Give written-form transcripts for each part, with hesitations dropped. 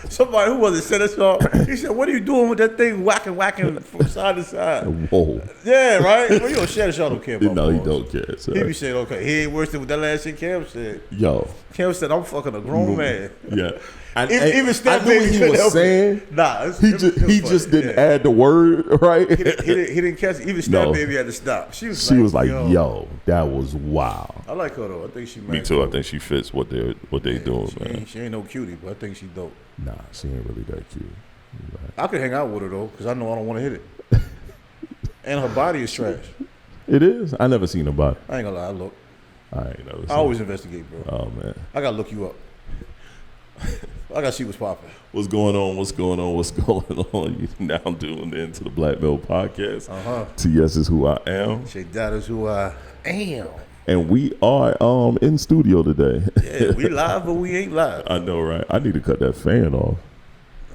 Somebody who was it said us off. He said, "What are you doing with that thing whacking from side to side?" Whoa. Yeah, right. Well, you know, Shannon Shaw don't care about. No, he balls. don't care. So. He be saying, "Okay, he ain't worse than what that last shit Cam said." Yo, Cam said, "I'm fucking a grown man." Yeah. Even Steph I knew what he was saying. Nah, he just didn't add the word right. He didn't catch it. Even Steph Baby had to stop. She was like, yo, that was wild. I like her though. I think she. Me too. I think she fits what they doing, man. She ain't no cutie, but I think she dope. Nah, she ain't really that cute. Right. I could hang out with her though, because I know I don't want to hit it. And her body is trash. It is. I never seen her body. I ain't gonna lie. I look. I ain't never. I always investigate, bro. Oh man. I gotta look you up. I gotta see what's popping. What's going on? You now doing into the Black Belt Podcast. TS is who I am. That is who I am. And we are in studio today. Yeah, we live, but we ain't live. I know, right? I need to cut that fan off.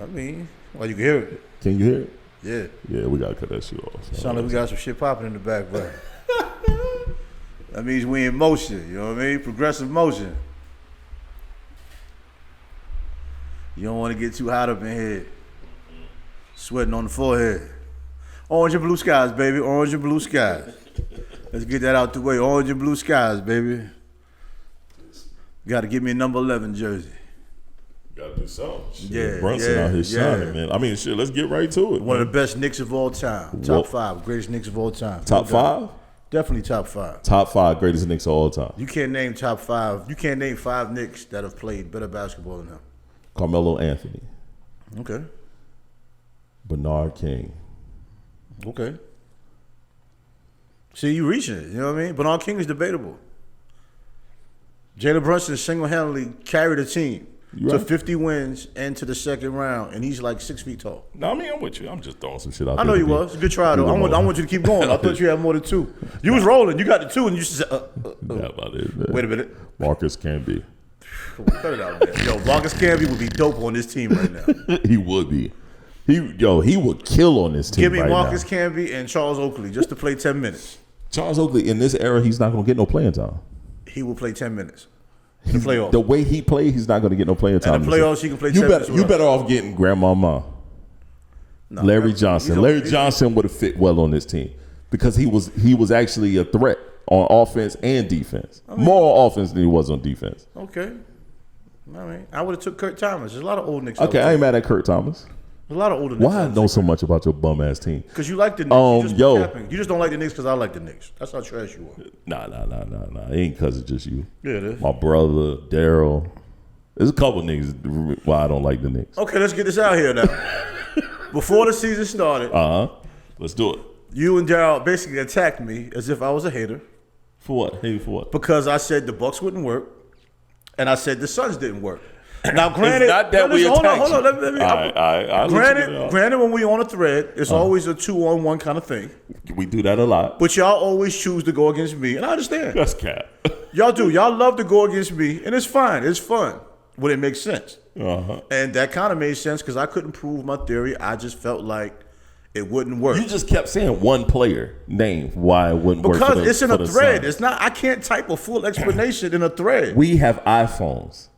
I mean, well, you can hear it. Can you hear it? Yeah. Yeah, we gotta cut that shit off. Sound like we got some shit popping in the back, bro. That means we in motion. You know what I mean? Progressive motion. You don't want to get too hot up in here. Sweating on the forehead. Orange and blue skies, baby. Orange and blue skies. Let's get that out the way. Orange and blue skies, baby. Got to give me a number 11 jersey. Got to do something. Shit. Yeah, Brunson out here shining, man. I mean, shit, let's get right to it. One of the best Knicks of all time. Top 5 greatest Knicks of all time. Top 5? Definitely top 5. Top 5 greatest Knicks of all time. You can't name top 5. You can't name 5 Knicks that have played better basketball than him. Carmelo Anthony. Okay. Bernard King. Okay. See, you reaching it. You know what I mean? Bernard King is debatable. Jalen Brunson single-handedly carried a team to 50 wins and to the second round, and he's like 6 feet tall. No, I mean, I'm with you. I'm just throwing some shit out there. I know you was. Good try, though. I want you to keep going. I thought you had more than 2. You was rolling. You got the 2, and you said, about it, man. Wait a minute. Marcus Camby. Cut it out, man. Yo, Marcus Camby would be dope on this team right now. He would be. He would kill on this team. Give me right Marcus now. Camby and Charles Oakley just to play 10 minutes. Charles Oakley, in this era, he's not going to get no playing time. He will play 10 minutes. In the playoffs. The way he plays, he's not going to get no playing time. In the playoffs, he can play 10 minutes. You better off getting Grandmama. No, Larry Johnson. Larry Johnson would have fit well on this team because he was actually a threat on offense and defense. More offense than he was on defense. Okay. I mean, I would have took Kurt Thomas. There's a lot of old Knicks. Okay, I ain't mad at Kurt Thomas. There's a lot of older Knicks. Why I know so much about your bum ass team? Because you like the Knicks. You just don't like the Knicks because I like the Knicks. That's how trash you are. Nah. It ain't because it's just you. Yeah, it is. My brother, Daryl. There's a couple niggas why I don't like the Knicks. Okay, let's get this out here now. Before the season started, let's do it. You and Daryl basically attacked me as if I was a hater. For what? Hater for what? Because I said the Bucks wouldn't work, and I said the Suns didn't work. Now, granted, it's not that we hold on. Let me. Granted, when we on a thread, it's always a 2-on-1 kind of thing. We do that a lot. But y'all always choose to go against me, and I understand. That's cap. Y'all do. Y'all love to go against me, and it's fine. It's fun when it makes sense. And that kind of made sense because I couldn't prove my theory. I just felt like it wouldn't work. You just kept saying one player name why it wouldn't work. Because it's in a thread. It's not. I can't type a full explanation in a thread. We have iPhones.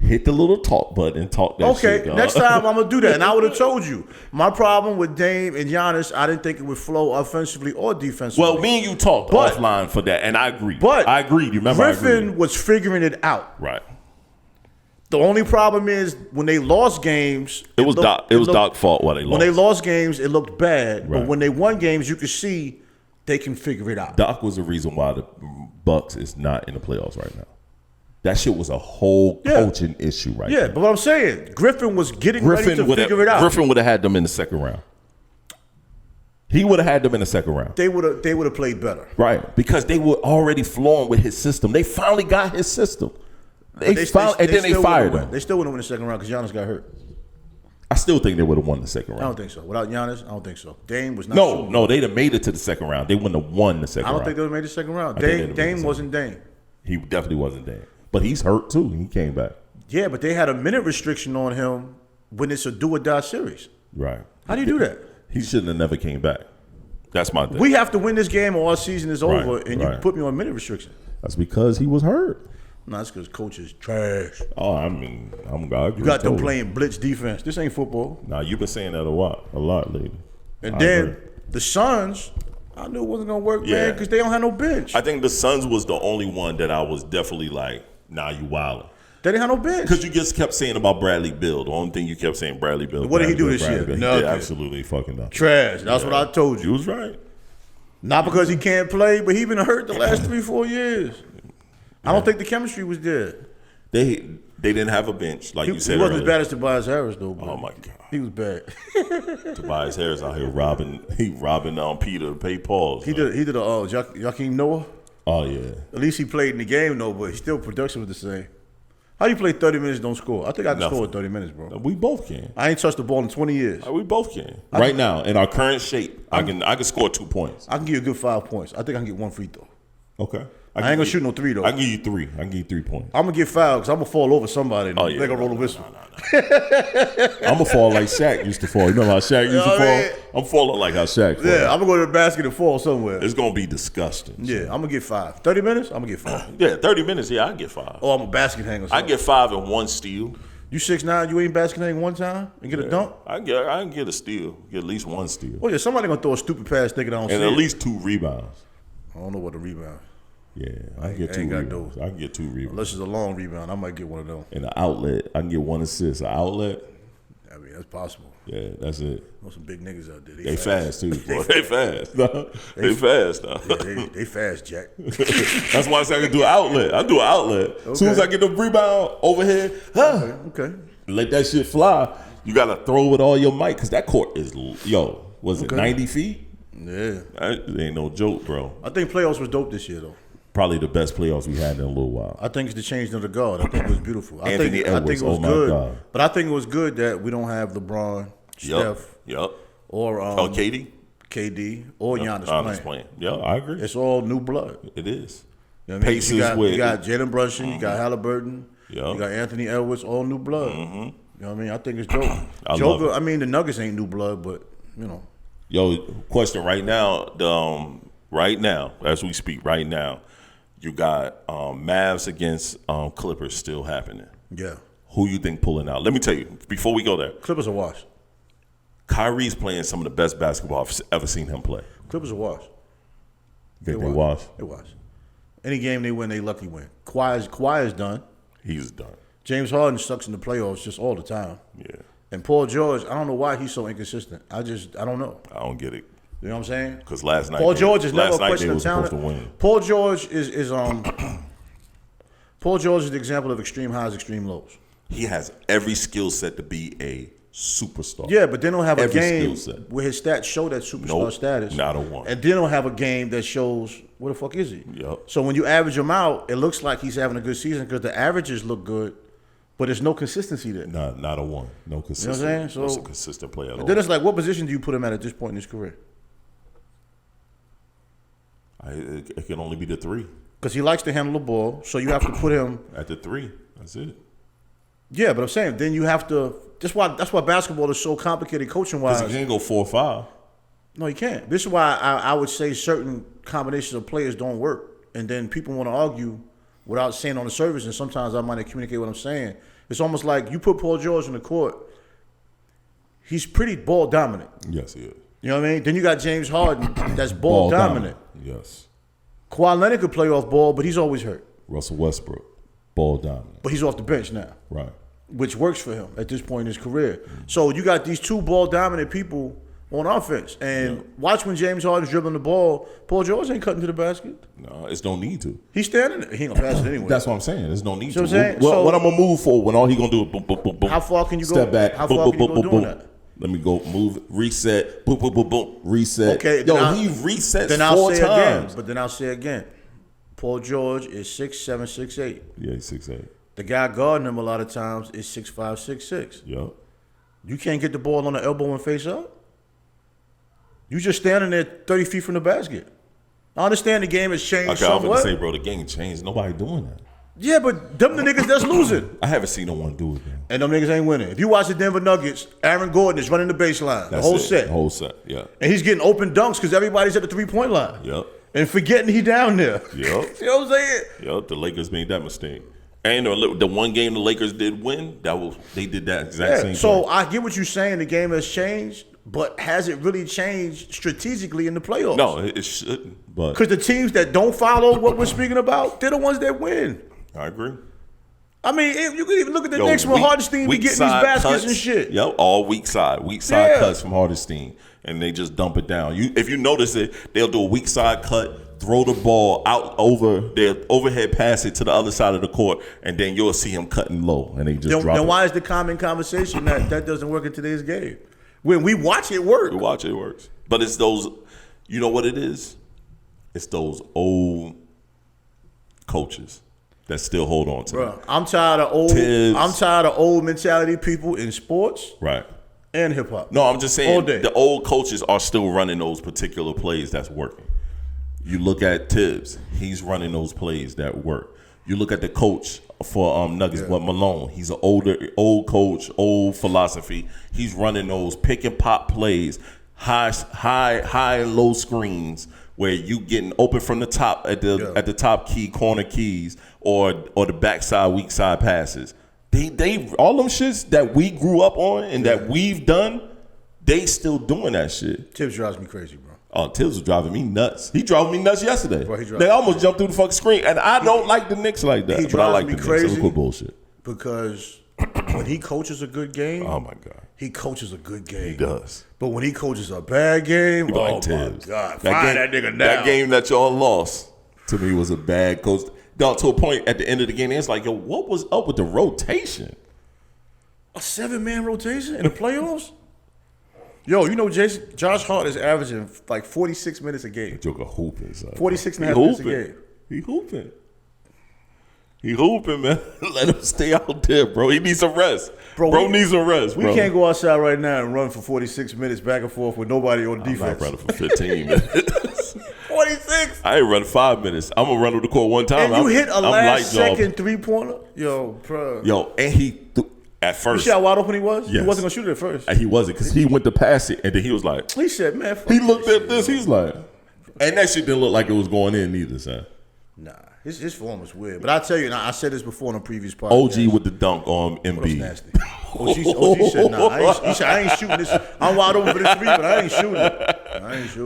Hit the little talk button and talk that shit. Okay, next time I'm going to do that. And I would have told you. My problem with Dame and Giannis, I didn't think it would flow offensively or defensively. Well, me and you talked offline for that, and I agreed. But I agreed. You remember Griffin was figuring it out. Right. The only problem is when they lost games, it was Doc's fault why they lost. When they lost games, it looked bad. Right. But when they won games, you could see they can figure it out. Doc was the reason why the Bucks is not in the playoffs right now. That shit was a whole coaching issue right there. Yeah, but what I'm saying, Griffin was getting ready to figure it out. Griffin would have had them in the second round. He would have had them in the second round. They would have played better. Right, because they were already flowing with his system. They finally got his system. And then they fired him. They still wouldn't win the second round because Giannis got hurt. I still think they would have won the second round. I don't think so. Without Giannis, I don't think so. Dame was not. No, they'd have made it to the second round. They wouldn't have won the second round. I don't think they would have made the second round. Dame wasn't Dame. He definitely wasn't Dame. But he's hurt too. He came back. Yeah, but they had a minute restriction on him when it's a do or die series. Right. How do you do that? He shouldn't have never came back. That's my thing. We have to win this game or our season is over, and you put me on minute restriction. That's because he was hurt. No, that's because coach is trash. Oh, I mean, I'm God. You got them playing blitz defense. This ain't football. Nah, you've been saying that a lot lately. And then the Suns, I knew it wasn't gonna work, man, because they don't have no bench. I think the Suns was the only one that I was definitely like, nah, you wildin'. They didn't have no bench. Because you just kept saying about Bradley Beal. The only thing you kept saying, Bradley Beal. What did he do this year? He did absolutely fucking nothing. Trash. That's what I told you. You was right. Not because he can't play, but he been hurt the last 3-4 years. I don't think the chemistry was there. They didn't have a bench, like you said. He wasn't earlier. as bad as Tobias Harris, though. Bro. Oh my God, he was bad. Tobias Harris out here robbing Peter to pay Pauls. He did Joakim Noah. Oh yeah. At least he played in the game though, but still production was the same. How you play 30 minutes don't score? I think I can score in 30 minutes, bro. We both can. I ain't touched the ball in 20 years. We both can. Right now, in our current shape, I can score 2 points. I can give you a good 5 points. I think I can get 1 free throw. Okay. I ain't gonna shoot no 3 though. I can give you 3. I can give you 3 points. I'm gonna get fouled because I'm gonna fall over somebody. And they gonna roll the whistle. I'm gonna fall like Shaq used to fall. You know how Shaq used to fall? I'm falling like how Shaq fall. Yeah, I'm gonna go to the basket and fall somewhere. It's gonna be disgusting. Yeah, I'm gonna get 5. 30 minutes? I'm gonna get 5. Yeah, 30 minutes. Yeah, I get 5. Oh, I'm a basket hanger. I get 5 and 1 steal. You 6'9", you ain't basket hang one time and get a dunk? I can get a steal. Get at least 1 steal. Oh yeah, somebody gonna throw a stupid pass thinking I don't see and at least 2 rebounds. I don't know what a rebound. Yeah, I can get 2 rebounds. I can get 2 rebounds. Unless it's a long rebound, I might get one of them. And an outlet, I can get 1 assist. An outlet. I mean, that's possible. Yeah, that's it. There's some big niggas out there. They fast too. They fast. No, they fast. No. Yeah, they fast, Jack. That's why I say I can do an outlet. I do an outlet. Okay. As soon as I get the rebound overhead, okay. Let that shit fly. You gotta throw with all your might because that court is it 90 feet? Yeah, that ain't no joke, bro. I think playoffs was dope this year though. Probably the best playoffs we had in a little while. I think it's the changing of the guard. I think it was beautiful. I think it was good. God. But I think it was good that we don't have LeBron, Steph, or KD, or Giannis playing. Yeah, I agree. It's all new blood. It is. You know what I mean? You got Jalen Brunson, you got Halliburton, you got Anthony Edwards, all new blood. Mm-hmm. You know what I mean? I think it's dope. Joker, I mean, the Nuggets ain't new blood, but you know. Yo, question right now. Right now, as we speak, right now. You got Mavs against Clippers still happening. Yeah. Who you think pulling out? Let me tell you, before we go there. Clippers are wash. Kyrie's playing some of the best basketball I've ever seen him play. Clippers are wash. You think they wash? They wash. Any game they win, they lucky win. Kawhi is done. He's done. James Harden sucks in the playoffs just all the time. Yeah. And Paul George, I don't know why he's so inconsistent. I don't know. I don't get it. You know what I'm saying? Because last night Paul George is never a question of talent. Paul George is Paul George is the example of extreme highs, extreme lows. He has every skill set to be a superstar. Yeah, but they don't have a game where his stats show that superstar status. Not a one. And they don't have a game that shows where the fuck is he. Yep. So when you average him out, it looks like he's having a good season because the averages look good, but there's no consistency there. Not a one. No consistency. You know what I'm saying? So, a consistent player at all. Then it's like, what position do you put him at this point in his career? It can only be the 3. Because he likes to handle the ball, so you have to put him at the 3. That's it. Yeah, but I'm saying then you have to. That's why basketball is so complicated coaching wise. Because he can't go 4 or 5. No, he can't. This is why I would say certain combinations of players don't work, and then people want to argue without saying on the surface. And sometimes I might not communicate what I'm saying. It's almost like you put Paul George on the court. He's pretty ball dominant. Yes, he is. You know what I mean? Then you got James Harden, that's ball dominant. Yes. Kawhi Leonard could play off ball, but he's always hurt. Russell Westbrook, ball dominant. But he's off the bench now. Right. Which works for him at this point in his career. So you got these 2 ball dominant people on offense. And watch when James Harden's dribbling the ball, Paul George ain't cutting to the basket. No, it's no need to. He's standing there. He ain't going to pass it anyway. That's what I'm saying. There's no need to. What I'm saying? What I'm going to move for when all he going to do is boom, boom, boom, boom. How far can you go? Step back. How boom, far boom, can you boom, go boom, doing boom. that? Let me go move, reset, boom, boom, boom, boom, reset. Okay, he resets then 4 times. Again, but then I'll say again, Paul George is 6'7", 6'8". Yeah, he's 6'8". The guy guarding him a lot of times is 6'5", 6'6". Yep. You can't get the ball on the elbow and face up. You just standing there 30 feet from the basket. I understand the game has changed somewhat. I was going to say, bro, the game changed. Nobody doing that. Yeah, but them the niggas that's losing. I haven't seen no one do it, man. And them niggas ain't winning. If you watch the Denver Nuggets, Aaron Gordon is running the baseline, the whole set. The whole set, yeah. And he's getting open dunks because everybody's at the 3-point line. Yep. And forgetting he down there. Yep. You know what I'm saying? Yep, the Lakers made that mistake. And the one game the Lakers did win, they did that exact same So thing. I get what you're saying. The game has changed, but has it really changed strategically in the playoffs? No, it shouldn't. But Because the teams that don't follow what we're speaking about, they're the ones that win. I agree. I mean, you can even look at the Knicks with Hardenstein be getting these baskets and shit. Yep, all weak side cuts from Hardenstein, and they just dump it down. If you notice it, they'll do a weak side cut, throw the ball out over their overhead, pass it to the other side of the court, and then you'll see him cutting low, and they just drop it. Then why is the common conversation that doesn't work in today's game? When we watch it work. We watch it works. But it's those, you know what it is? It's those old coaches that still hold on to Bro, I'm tired of old mentality people in sports, right, and hip hop. No, I'm just saying the old coaches are still running those particular plays that's working. You look at Tibbs, he's running those plays that work. You look at the coach for Nuggets, Malone, he's an old coach, old philosophy. He's running those pick and pop plays, high and low screens, where you getting open from the top at the top key, corner keys, or the backside, weak side passes. They all them shits that we grew up on and that we've done, they still doing that shit. Tibbs drives me crazy, bro. Oh, Tibbs was driving me nuts. He drove me nuts yesterday. Bro, they almost jumped through the fucking screen, and I don't like the Knicks like that. But I like the crazy Knicks. That's bullshit. Because when he coaches a good game, oh my god, he coaches a good game. He does. But when he coaches a bad game, oh like my god, find that nigga down. That game that y'all lost to me was a bad coach. Down to a point at the end of the game, it's like, yo, what was up with the rotation? A 7-man rotation in the playoffs? Yo, you know Josh Hart is averaging like 46 minutes a game. Joker hooping, son. 46 and a half minutes a game. He hooping, man. Let him stay out there, bro. He needs some rest. Bro needs some rest, bro. We can't go outside right now and run for 46 minutes back and forth with nobody on defense. I'm not running for 15 minutes. 46? I ain't running 5 minutes. I'm going to run with the court one time. And you hit a last-second three-pointer? Yo, bro. Yo, and he at first. You see how wide open he was? Yes. He wasn't going to shoot it at first. And he wasn't, because he went to pass it, and then he was like. He said, man, fuck he looked this at this, he's like. And that shit didn't look like it was going in either, son. Nah, his form was weird. But I tell you, I said this before on a previous podcast. OG with the dunk on MB. Nasty. OG said, nah, I ain't shooting this. I'm wide open for this three, but I ain't shooting it.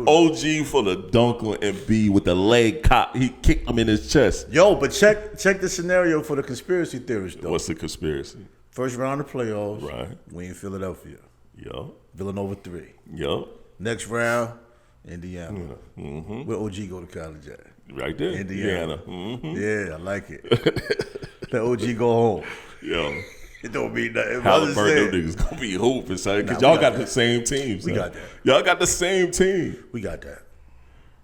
OG for the dunk on MB with the leg cop. He kicked him in his chest. Yo, but check the scenario for the conspiracy theorists, though. What's the conspiracy? First round of playoffs. Right. We in Philadelphia. Yo. Villanova 3. Yo. Next round, Indiana. Mm-hmm. Where OG go to college at? Right there. Indiana. Mm-hmm. Yeah, I like it. Let OG go home. Yo. It don't mean nothing. Halliburton, them niggas gonna be hooping, son. Because y'all got the same team, son. We got that. Y'all got the same team. We got that.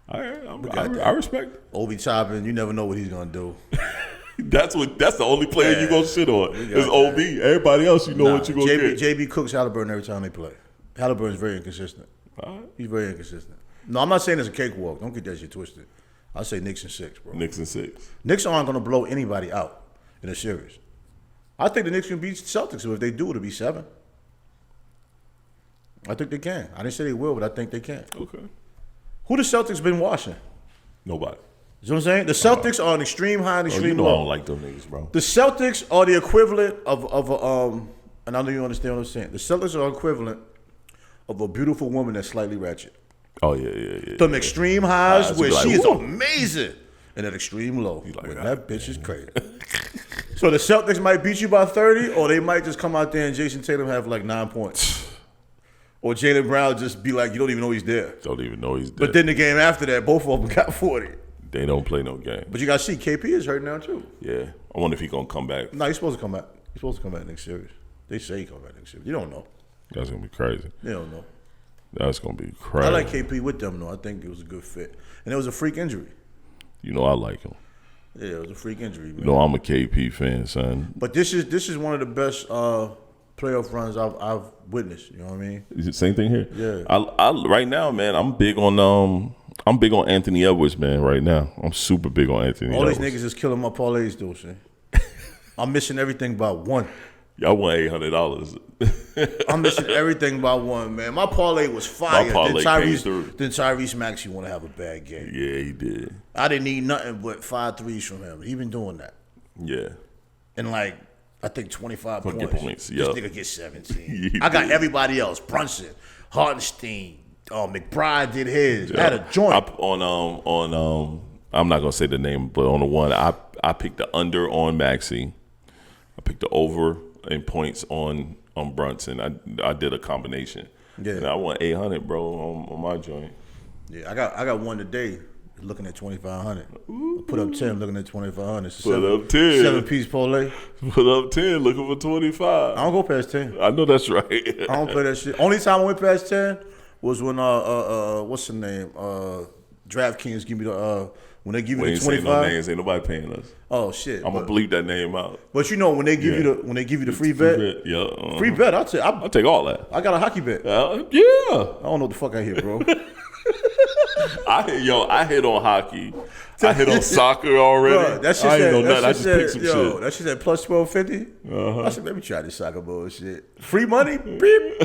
All right, I respect it. Obi Toppin, you never know what he's gonna do. That's the only player you gonna shit on. Is OB. Everybody else, you know what you gonna get. JB cooks Halliburton every time they play. Halliburton's very inconsistent. All right. He's very inconsistent. No, I'm not saying it's a cakewalk. Don't get that shit twisted. I say Knicks in 6, bro. Knicks in 6. Knicks aren't gonna blow anybody out in a series. I think the Knicks can beat the Celtics, so if they do, it'll be 7. I think they can. I didn't say they will, but I think they can. Okay. Who the Celtics been washing? Nobody. You know what I'm saying? The Celtics are an extreme high and extreme low. I don't like them niggas, bro. The Celtics are the equivalent of and I know you understand what I'm saying. The Celtics are equivalent of a beautiful woman that's slightly ratchet. Oh, yeah. Them extreme highs where she is ooh. amazing, and that extreme low like, when that bitch is crazy. So the Celtics might beat you by 30, or they might just come out there and Jason Tatum have like 9 points. Or Jaylen Brown just be like, you don't even know he's there. Don't even know he's there. But then the game after that, both of them got 40. They don't play no game. But you got to see, KP is hurt now too. Yeah. I wonder if he's going to come back. No, he's supposed to come back. He's supposed to come back next series. They say he come back next series. You don't know. That's going to be crazy. You don't know. That's going to be crazy. I like KP with them, though. I think it was a good fit. And it was a freak injury. You know I like him. Yeah, it was a freak injury, man. You know I'm a KP fan, son. But this is one of the best playoff runs I've witnessed. You know what I mean? Is it same thing here? Yeah. I right now, man, I'm big on Anthony Edwards, man, right now. I'm super big on Anthony Edwards. All these niggas is killing my parlays, though, shit. I'm missing everything by 1. Y'all won $800. I'm missing everything by 1, man. My parlay was fire. My parlay came through. Then Tyrese Maxey want to have a bad game. Yeah, he did. I didn't need nothing but 5 threes from him. He been doing that. Yeah. and like I think 25 points. This nigga gets 17. I got everybody else. Brunson, Hartenstein, McBride did his. I had a joint. I'm not gonna say the name, but on the one I picked the under on Maxey. I picked the over in points on Brunson. I did a combination. Yeah. And I won 800, bro, on my joint. Yeah, I got one today looking at 2,500. Put up 10 looking at 2,500. Put up 10. 7-piece parlay. Put up 10 looking for 25. I don't go past 10. I know that's right. I don't play that shit. Only time I went past 10 was when what's the name? DraftKings give me the when they give you the 25. No names, ain't nobody paying us. Oh shit! I'm gonna bleep that name out. But you know when they give you the free bet, yeah, free bet. I'll take all that. I got a hockey bet. Yeah. I don't know what the fuck I hit, bro. I hit on hockey. I hit on soccer already. Bro, that shit I said, ain't know nothing. I just picked some shit. That shit said plus 1250. I said, let me try this soccer bullshit. Free money, beep.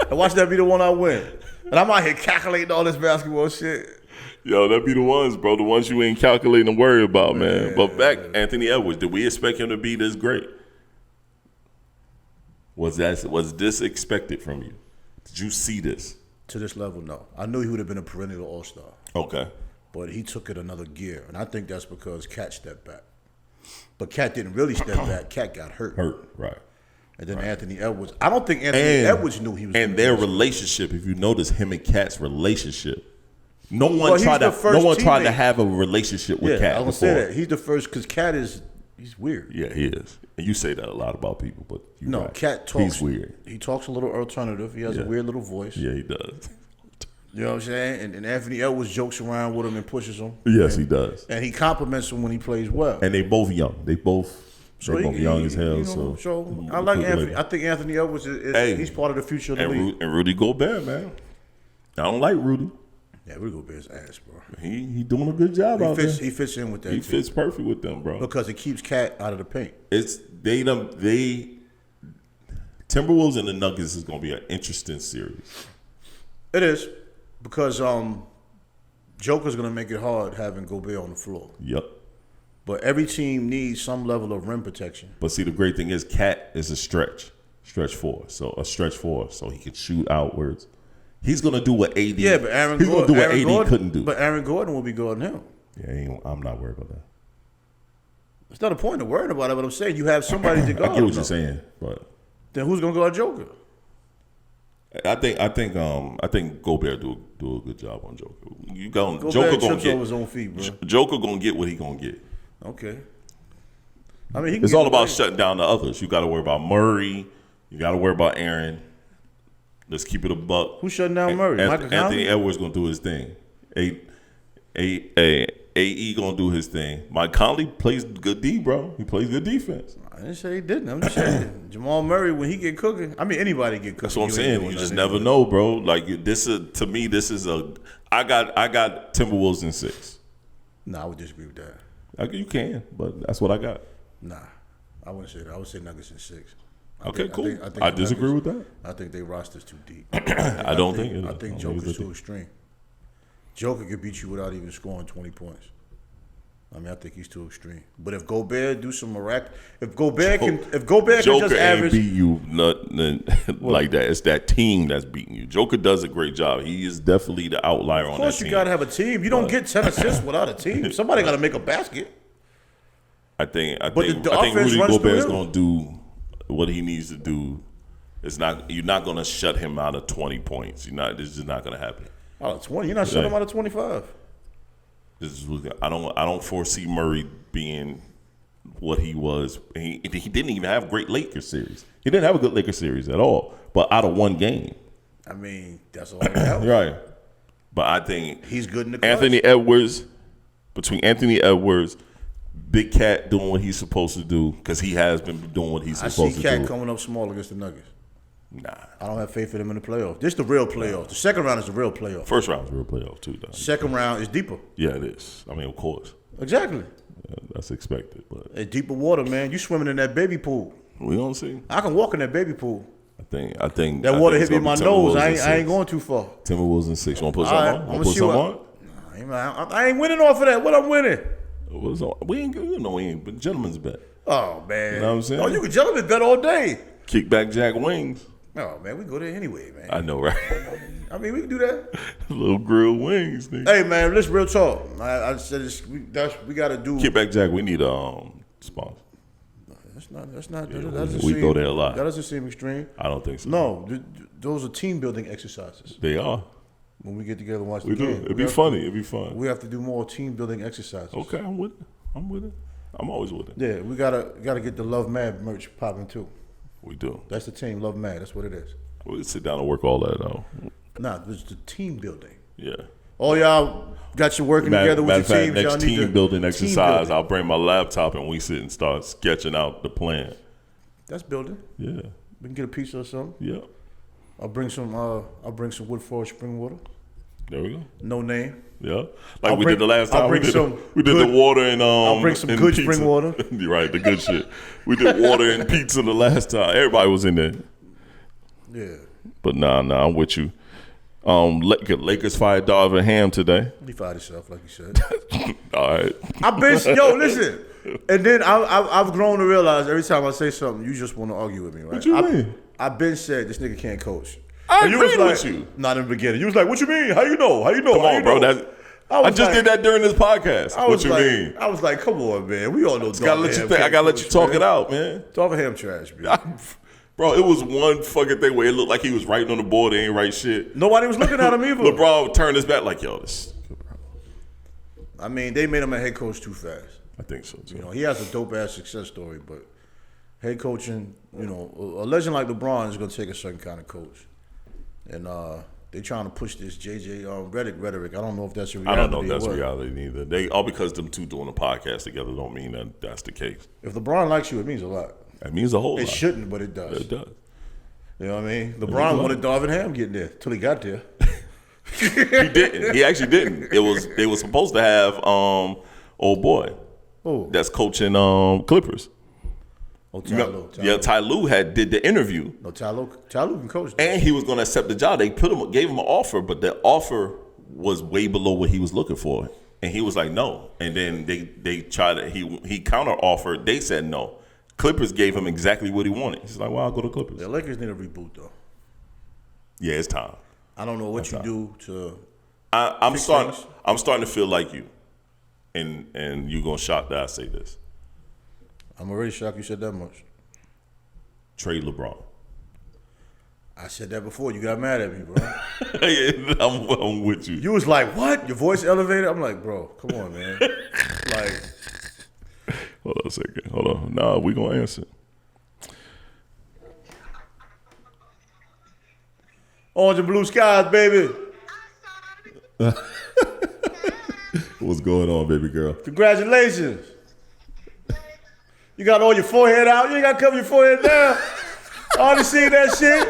And watch that be the one I win. And I'm out here calculating all this basketball shit. Yo, that be the ones, bro. The ones you ain't calculating and worry about, man. But back, Anthony Edwards, did we expect him to be this great? Was this expected from you? Did you see this? To this level, no. I knew he would have been a perennial all-star. Okay. But he took it another gear. And I think that's because Cat stepped back. But Cat didn't really step back. Cat got hurt. Right. And then Anthony Edwards. I don't think Anthony Edwards knew he was. And their relationship, if you notice him and Cat's relationship, no one tried to have a relationship with Cat. I was gonna say that he's the first because Cat he's weird. Yeah, he is. And you say that a lot about people, but Cat talks. He's weird. He talks a little alternative. He has a weird little voice. Yeah, he does. You know what I'm saying? And Anthony Edwards jokes around with him and pushes him. Yes, he does. And he compliments him when he plays well. And they both young. They're both young as hell. So I like Anthony. I think Anthony Edwards he's part of the future of the league. And Rudy Gobert, man. I don't like Rudy. Yeah, Rudy Gobert's ass, bro. He doing a good job out there. He fits in with that. He fits perfect with them, bro. Because it keeps Cat out of the paint. Timberwolves and the Nuggets is gonna be an interesting series. It is. Because Joker's going to make it hard having Gobert on the floor. Yep. But every team needs some level of rim protection. But see, the great thing is Cat is a stretch four. So he can shoot outwards. He's going to do what AD. Yeah, but Aaron Gordon. He's going to do what AD couldn't do. But Aaron Gordon will be guarding him. Yeah, I'm not worried about that. It's not a point of worrying about it, but I'm saying you have somebody to guard. I get what you're saying, but then who's going to guard Joker? I think Gobert do a good job on Joker. Joker gonna get over his own feet, bro. Joker gonna get what he gonna get. Okay. I mean, it's all about shutting down the others. You got to worry about Murray. You got to worry about Aaron. Let's keep it a buck. Who's shutting down Murray? Anthony Edwards gonna do his thing. AE gonna do his thing. Mike Conley plays good D, bro. He plays good defense. I didn't say he didn't. I'm just saying Jamal Murray, when he get cooking, I mean anybody get cooking. That's what I'm saying. You just never know, bro. Like this is to me. This is I got Timberwolves in 6. Nah, I would disagree with that. You can, but that's what I got. Nah, I wouldn't say that. I would say Nuggets in 6. Cool. I disagree with that. I think their roster's too deep. I think Joker's too extreme. Joker could beat you without even scoring 20 points. I mean, I think he's too extreme. But if Gobert do some if Gobert can just average, beat you nothing like that. It's that team that's beating you. Joker does a great job. He is definitely the outlier on that team. Of course, you got to have a team. You don't get 10 assists without a team. Somebody got to make a basket. I think Rudy Gobert is going to do what he needs to do. You're not going to shut him out of 20 points. This is not going to happen. Out of 20, you're not shutting him out of 25. I don't foresee Murray being what he was. He didn't even have a great Lakers series. He didn't have a good Lakers series at all. But out of one game, I mean, that's all he has. Right. But I think he's good in the clutch. Between Anthony Edwards, Big Cat doing what he's supposed to do because he has been doing what he's supposed to do. I see Cat coming up small against the Nuggets. Nah. I don't have faith in him in the playoffs. This is the real playoff. The second round is the real playoff. First round is the real playoff, too, though. Second round is deeper. Yeah, it is. I mean, of course. Exactly. Yeah, that's expected. But it's deeper water, man. You swimming in that baby pool. We don't see. I can walk in that baby pool. I think that water hit me in my nose. I ain't going too far. Timberwolves in 6. You want to put something on? Want to put something on? I ain't winning off of that. What I'm winning? We ain't, but gentlemen's bet. Oh, man. You know what I'm saying? Oh, you can gentlemen bet all day. Kickback Jack wings. Oh, man, we go there anyway, man. I know, right? I mean, we can do that. Little grilled wings, nigga. Hey, man, let's real talk. I said this, we got to do. Kickback Jack, we need a sponsor. That's not. Yeah, that doesn't we seem, go there a lot. That doesn't seem extreme. I don't think so. No, those are team building exercises. They are. When we get together and watch the We do. game. It'd be funny. It'd be fun. We have to do more team building exercises. Okay, I'm with it. I'm always with it. Yeah, we gotta get the Love Mad merch popping too. We do. That's the team, Love Mad. That's what it is. We'll sit down and work all that out. Nah, it's the team building. Yeah. All y'all got you working together with your teams. Next y'all need team building exercise, building. I'll bring my laptop and we sit and start sketching out the plan. That's building. Yeah. We can get a pizza or something. Yeah. I'll bring some Wood Forest spring water. There we go. No name. Yeah. Like we did the last time. We did good, the water and I'll bring some and good pizza. spring water. You're right, the good shit. We did water and pizza the last time. Everybody was in there. Yeah. But nah, I'm with you. Lakers fired Darvin Ham today. He fired himself, like you said. All right. Listen. And then I've grown to realize every time I say something, you just want to argue with me, right? What you mean? I've been said this nigga can't coach. I And agreed was with you. Not in the beginning. You was like, what you mean? How you know? Come on, bro. I just did that during this podcast. What you mean? I was like, come on, man. We all know I gotta let you talk it out, man. Darvin Ham trash, man. Bro, it was one fucking thing where it looked like he was writing on the board and ain't write shit. Nobody was looking at him either. LeBron turned his back like, yo, this. I mean, they made him a head coach too fast. I think so, too. You know, he has a dope-ass success story, but head coaching, you know, a legend like LeBron is going to take a certain kind of coach. And they trying to push this JJ rhetoric. I don't know if that's a reality. I don't know if that's reality either. All because them two doing a podcast together don't mean that that's the case. If LeBron likes you, it means a lot. It means a whole lot. It shouldn't, but it does. It does. You know what I mean? LeBron wanted Darvin Ham getting there till he got there. He didn't. He actually didn't. They were supposed to have old boy that's coaching Clippers. Oh, Ty Lue. Yeah, Ty Lue did the interview. No, Ty Lue can coach. And he was going to accept the job. They gave him an offer, but the offer was way below what he was looking for. And he was like, no. And then they tried to, he counter offered. They said no. Clippers gave him exactly what he wanted. He's like, well, I'll go to Clippers. The Lakers need a reboot, though. Yeah, it's time. I don't know what you do to. I'm starting to feel like you, and you're gonna shock that I say this. I'm already shocked you said that much. Trade LeBron. I said that before. You got mad at me, bro. Yeah, I'm with you. You was like, what? Your voice elevated? I'm like, bro, come on, man. Like, hold on a second. Hold on. Nah, we gonna answer. Orange and blue skies, baby. What's going on, baby girl? Congratulations. You got all your forehead out. You ain't got to cover your forehead down. I already seen that shit.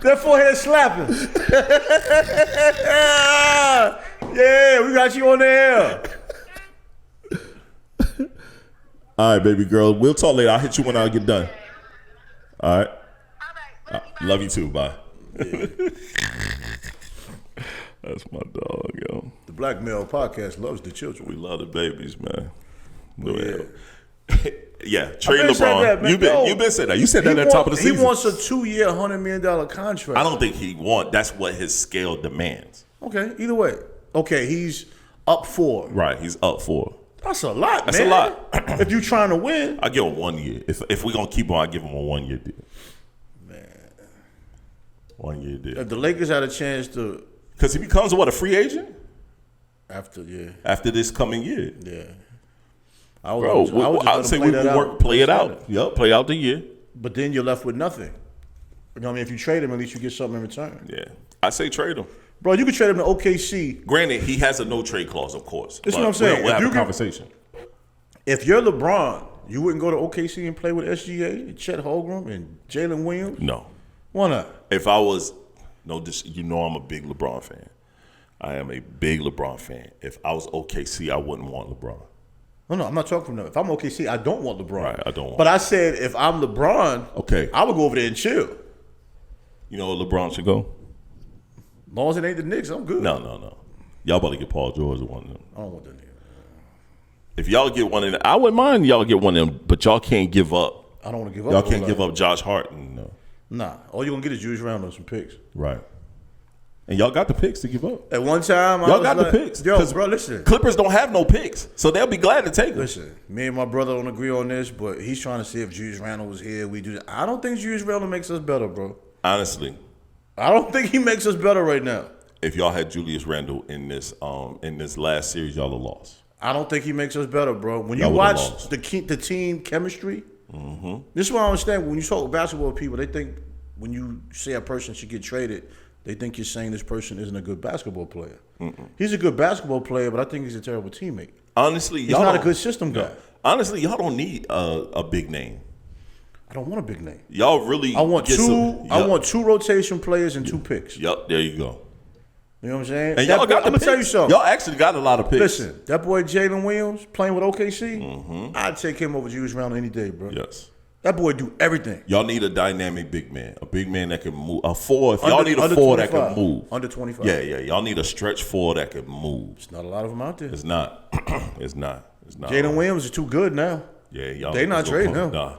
That forehead slapping. Yeah, we got you on the air. All right, baby girl. We'll talk later. I'll hit you when I get done. All right. Love you too. Bye. Yeah. That's my dog, yo. The Black Male Podcast loves the children. We love the babies, man. Yeah. Yeah, trade LeBron. You've been saying that. You said that at the top of the season. He wants a 2-year, $100 million contract. I don't think he wants. That's what his scale demands. Okay, either way. Okay, he's up 4. Right, he's up 4. That's a lot, That's man. a lot. If you're trying to win. I give him 1 year. If we're going to keep him, I give him a 1 year deal. Man. 1 year deal. If the Lakers had a chance to. Because he becomes, a free agent? After this coming year. Yeah. I'd say we would play it out. Yep, play out the year. But then you're left with nothing. You know what I mean? If you trade him, at least you get something in return. Yeah. I say trade him. Bro, you could trade him to OKC. Granted, he has a no trade clause, of course. That's what I'm saying. We'll have a conversation. If you're LeBron, you wouldn't go to OKC and play with SGA and Chet Holmgren and Jalen Williams? No. Why not? If I was, I'm a big LeBron fan. I am a big LeBron fan. If I was OKC, I wouldn't want LeBron. No, I'm not talking from them. If I'm OKC, I don't want LeBron. Right, I don't want. But I said if I'm LeBron, okay, I would go over there and chill. You know where LeBron should go? As long as it ain't the Knicks, I'm good. No. Y'all about to get Paul George or one of them. I don't want that nigga. If y'all get one of them, I wouldn't mind y'all get one of them, but y'all can't give up. I don't want to give up. Y'all can't give up Josh Hart. Nah. All you're going to get is Julius Randle some picks. Right. And y'all got the picks to give up. At one time, y'all got the picks. Yo, bro, listen. Clippers don't have no picks, so they'll be glad to take them. Listen, me and my brother don't agree on this, but he's trying to see if Julius Randle was here. We do that. I don't think Julius Randle makes us better, bro. Honestly. I don't think he makes us better right now. If y'all had Julius Randle in this last series, y'all have lost. I don't think he makes us better, bro. When you watch the team chemistry, this is what I understand. When you talk with basketball people, they think when you say a person should get traded, they think you're saying this person isn't a good basketball player. He's a good basketball player, but I think he's a terrible teammate. Honestly, he's not a good system guy. Honestly, y'all don't need a big name. I don't want a big name. Y'all really. I want two rotation players and 2 picks. Yep, there you go. You know what I'm saying? And y'all got. I'm gonna tell you something. Y'all actually got a lot of picks. Listen, that boy Jalen Williams playing with OKC. I'd take him over Julius Randle any day, bro. Yes. That boy do everything. Y'all need a dynamic big man, a big man that can move. A 4. If y'all need a 4 that can move, under 25. Yeah. Y'all need a stretch 4 that can move. There's not a lot of them out there. It's not. It's not. Jalen Williams is too good now. Yeah, y'all. They not trading him. Nah.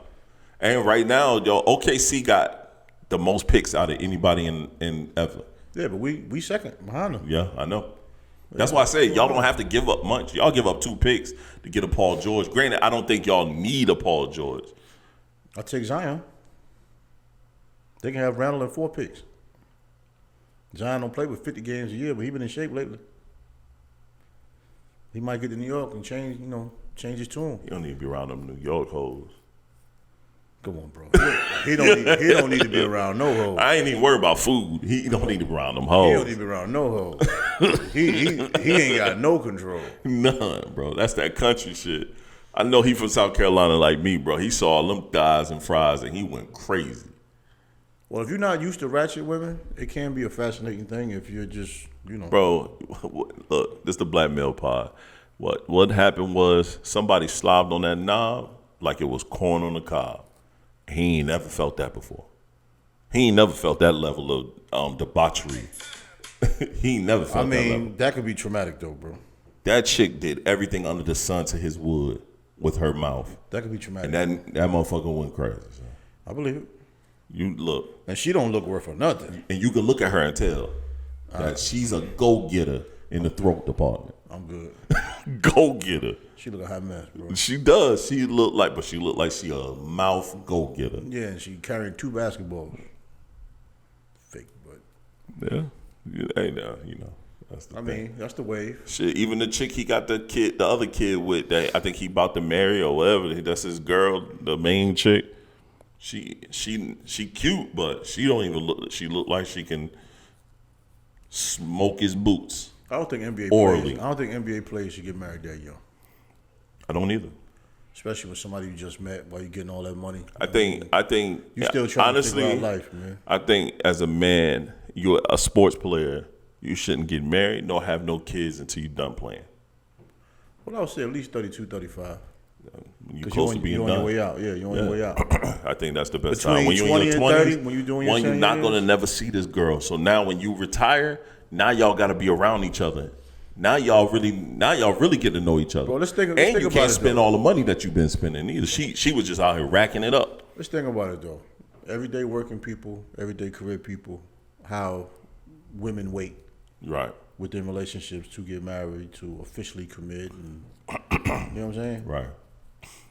And right now, OKC got the most picks out of anybody in ever. Yeah, but we second behind them. Yeah, I know. That's why I say y'all don't have to give up much. Y'all give up 2 picks to get a Paul George. Granted, I don't think y'all need a Paul George. I'll take Zion. They can have Randall and 4 picks. Zion don't play with 50 games a year, but he been in shape lately. He might get to New York and change his tune. He don't need to be around them New York hoes. Come on, bro. He don't need to be around no hoes. I ain't even worried about food. He don't need to be around them hoes. He don't need to be around no hoes. he ain't got no control. None, bro. That's that country shit. I know he from South Carolina like me, bro. He saw all them thighs and fries and he went crazy. Well, if you're not used to ratchet women, it can be a fascinating thing if you're just, Bro, look, this is the Black Male Pod. What happened was somebody slobbed on that knob like it was corn on the cob. He ain't never felt that before. He ain't never felt that level of debauchery. He ain't never felt that level. That could be traumatic though, bro. That chick did everything under the sun to his wood with her mouth. That could be traumatic. And that motherfucker went crazy. So. I believe it. You look. And she don't look worth for nothing. And you can look at her and tell that she's a go-getter in the throat department. I'm good. Go-getter. She look a hot mess, bro. She does. She look like she a mouth go-getter. Yeah, and she carrying 2 basketballs. Fake, but. Yeah. Hey, now, That's that's the wave. Shit, even the chick he got the other kid with that I think he about to marry or whatever. That's his girl, the main chick. She cute, but she don't even look. She look like she can smoke his boots. I don't think NBA players should get married that young. I don't either. Especially with somebody you just met while you getting all that money. I think you still trying honestly, to figure out life, man. I think as a man, you're a sports player. You shouldn't get married nor have no kids until you're done playing. Well, I would say at least 32, 35. You're close to being done. You're on your way out. Yeah, you're on your way out. I think that's the best Between time. When you're 20 in your 20s, and 30, when you're doing your you're not years. going to never see this girl. So now when you retire, now y'all got to be around each other. Now y'all really get to know each other. Bro, let's think and you about can't it, spend though. all the money that you've been spending either. She was just out here racking it up. Let's think about it, though. Everyday working people, everyday career people, how women wait. Right. Within relationships to get married, to officially commit. And, you know what I'm saying? Right.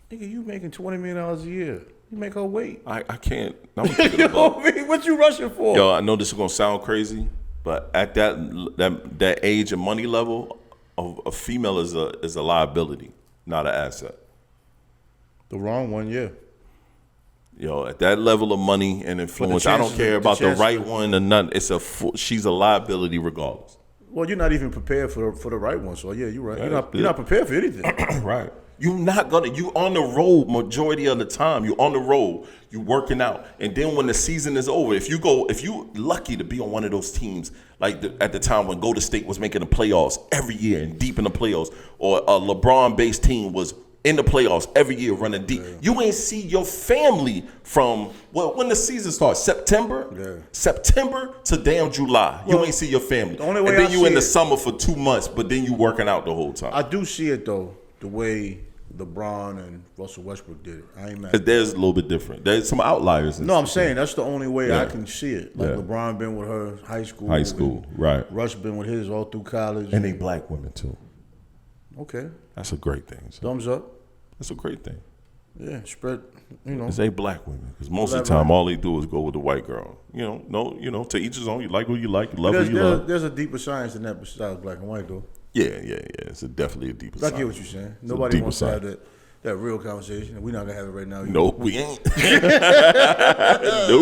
Nigga, you making $20 million a year. You make her wait. I can't. I'm You know what I mean? What you rushing for? Yo, I know this is going to sound crazy, but at that age and money level, a female is a liability, not an asset. The wrong one, yeah. Yo, at that level of money and influence, I don't care about the right one or nothing. She's a liability regardless. Well, you're not even prepared for the right one. So yeah, you're right. You're not prepared for anything. Right. You on the road majority of the time. You on the road. You working out, and then when the season is over, if you lucky to be on one of those teams like at the time when Golden State was making the playoffs every year and deep in the playoffs, or a LeBron-based team was in the playoffs every year running deep. Yeah. You ain't see your family from when the season starts, September to damn July. You ain't see your family. The only way and then I you see in the summer for 2 months, but then you working out the whole time. I do see it though. the way LeBron and Russell Westbrook did it. I ain't mad. There's a little bit different. There's some outliers. No, I'm saying that's the only way Yeah. I can see it. Like LeBron been with her high school. High school, right. Russ been with his all through college. And they black women, too. Okay. That's a great thing. So. Thumbs up. That's a great thing. Yeah, spread, you know. It's they black women. Because most of the time, all they do is go with the white girl. To each his own. You like who you like. You love who you love. There's a deeper science than that besides black and white, though. Yeah. It's definitely a deeper science. I get what you're saying. Nobody wants to have that real conversation. We're not going to have it right now. Nope, we ain't. Nope.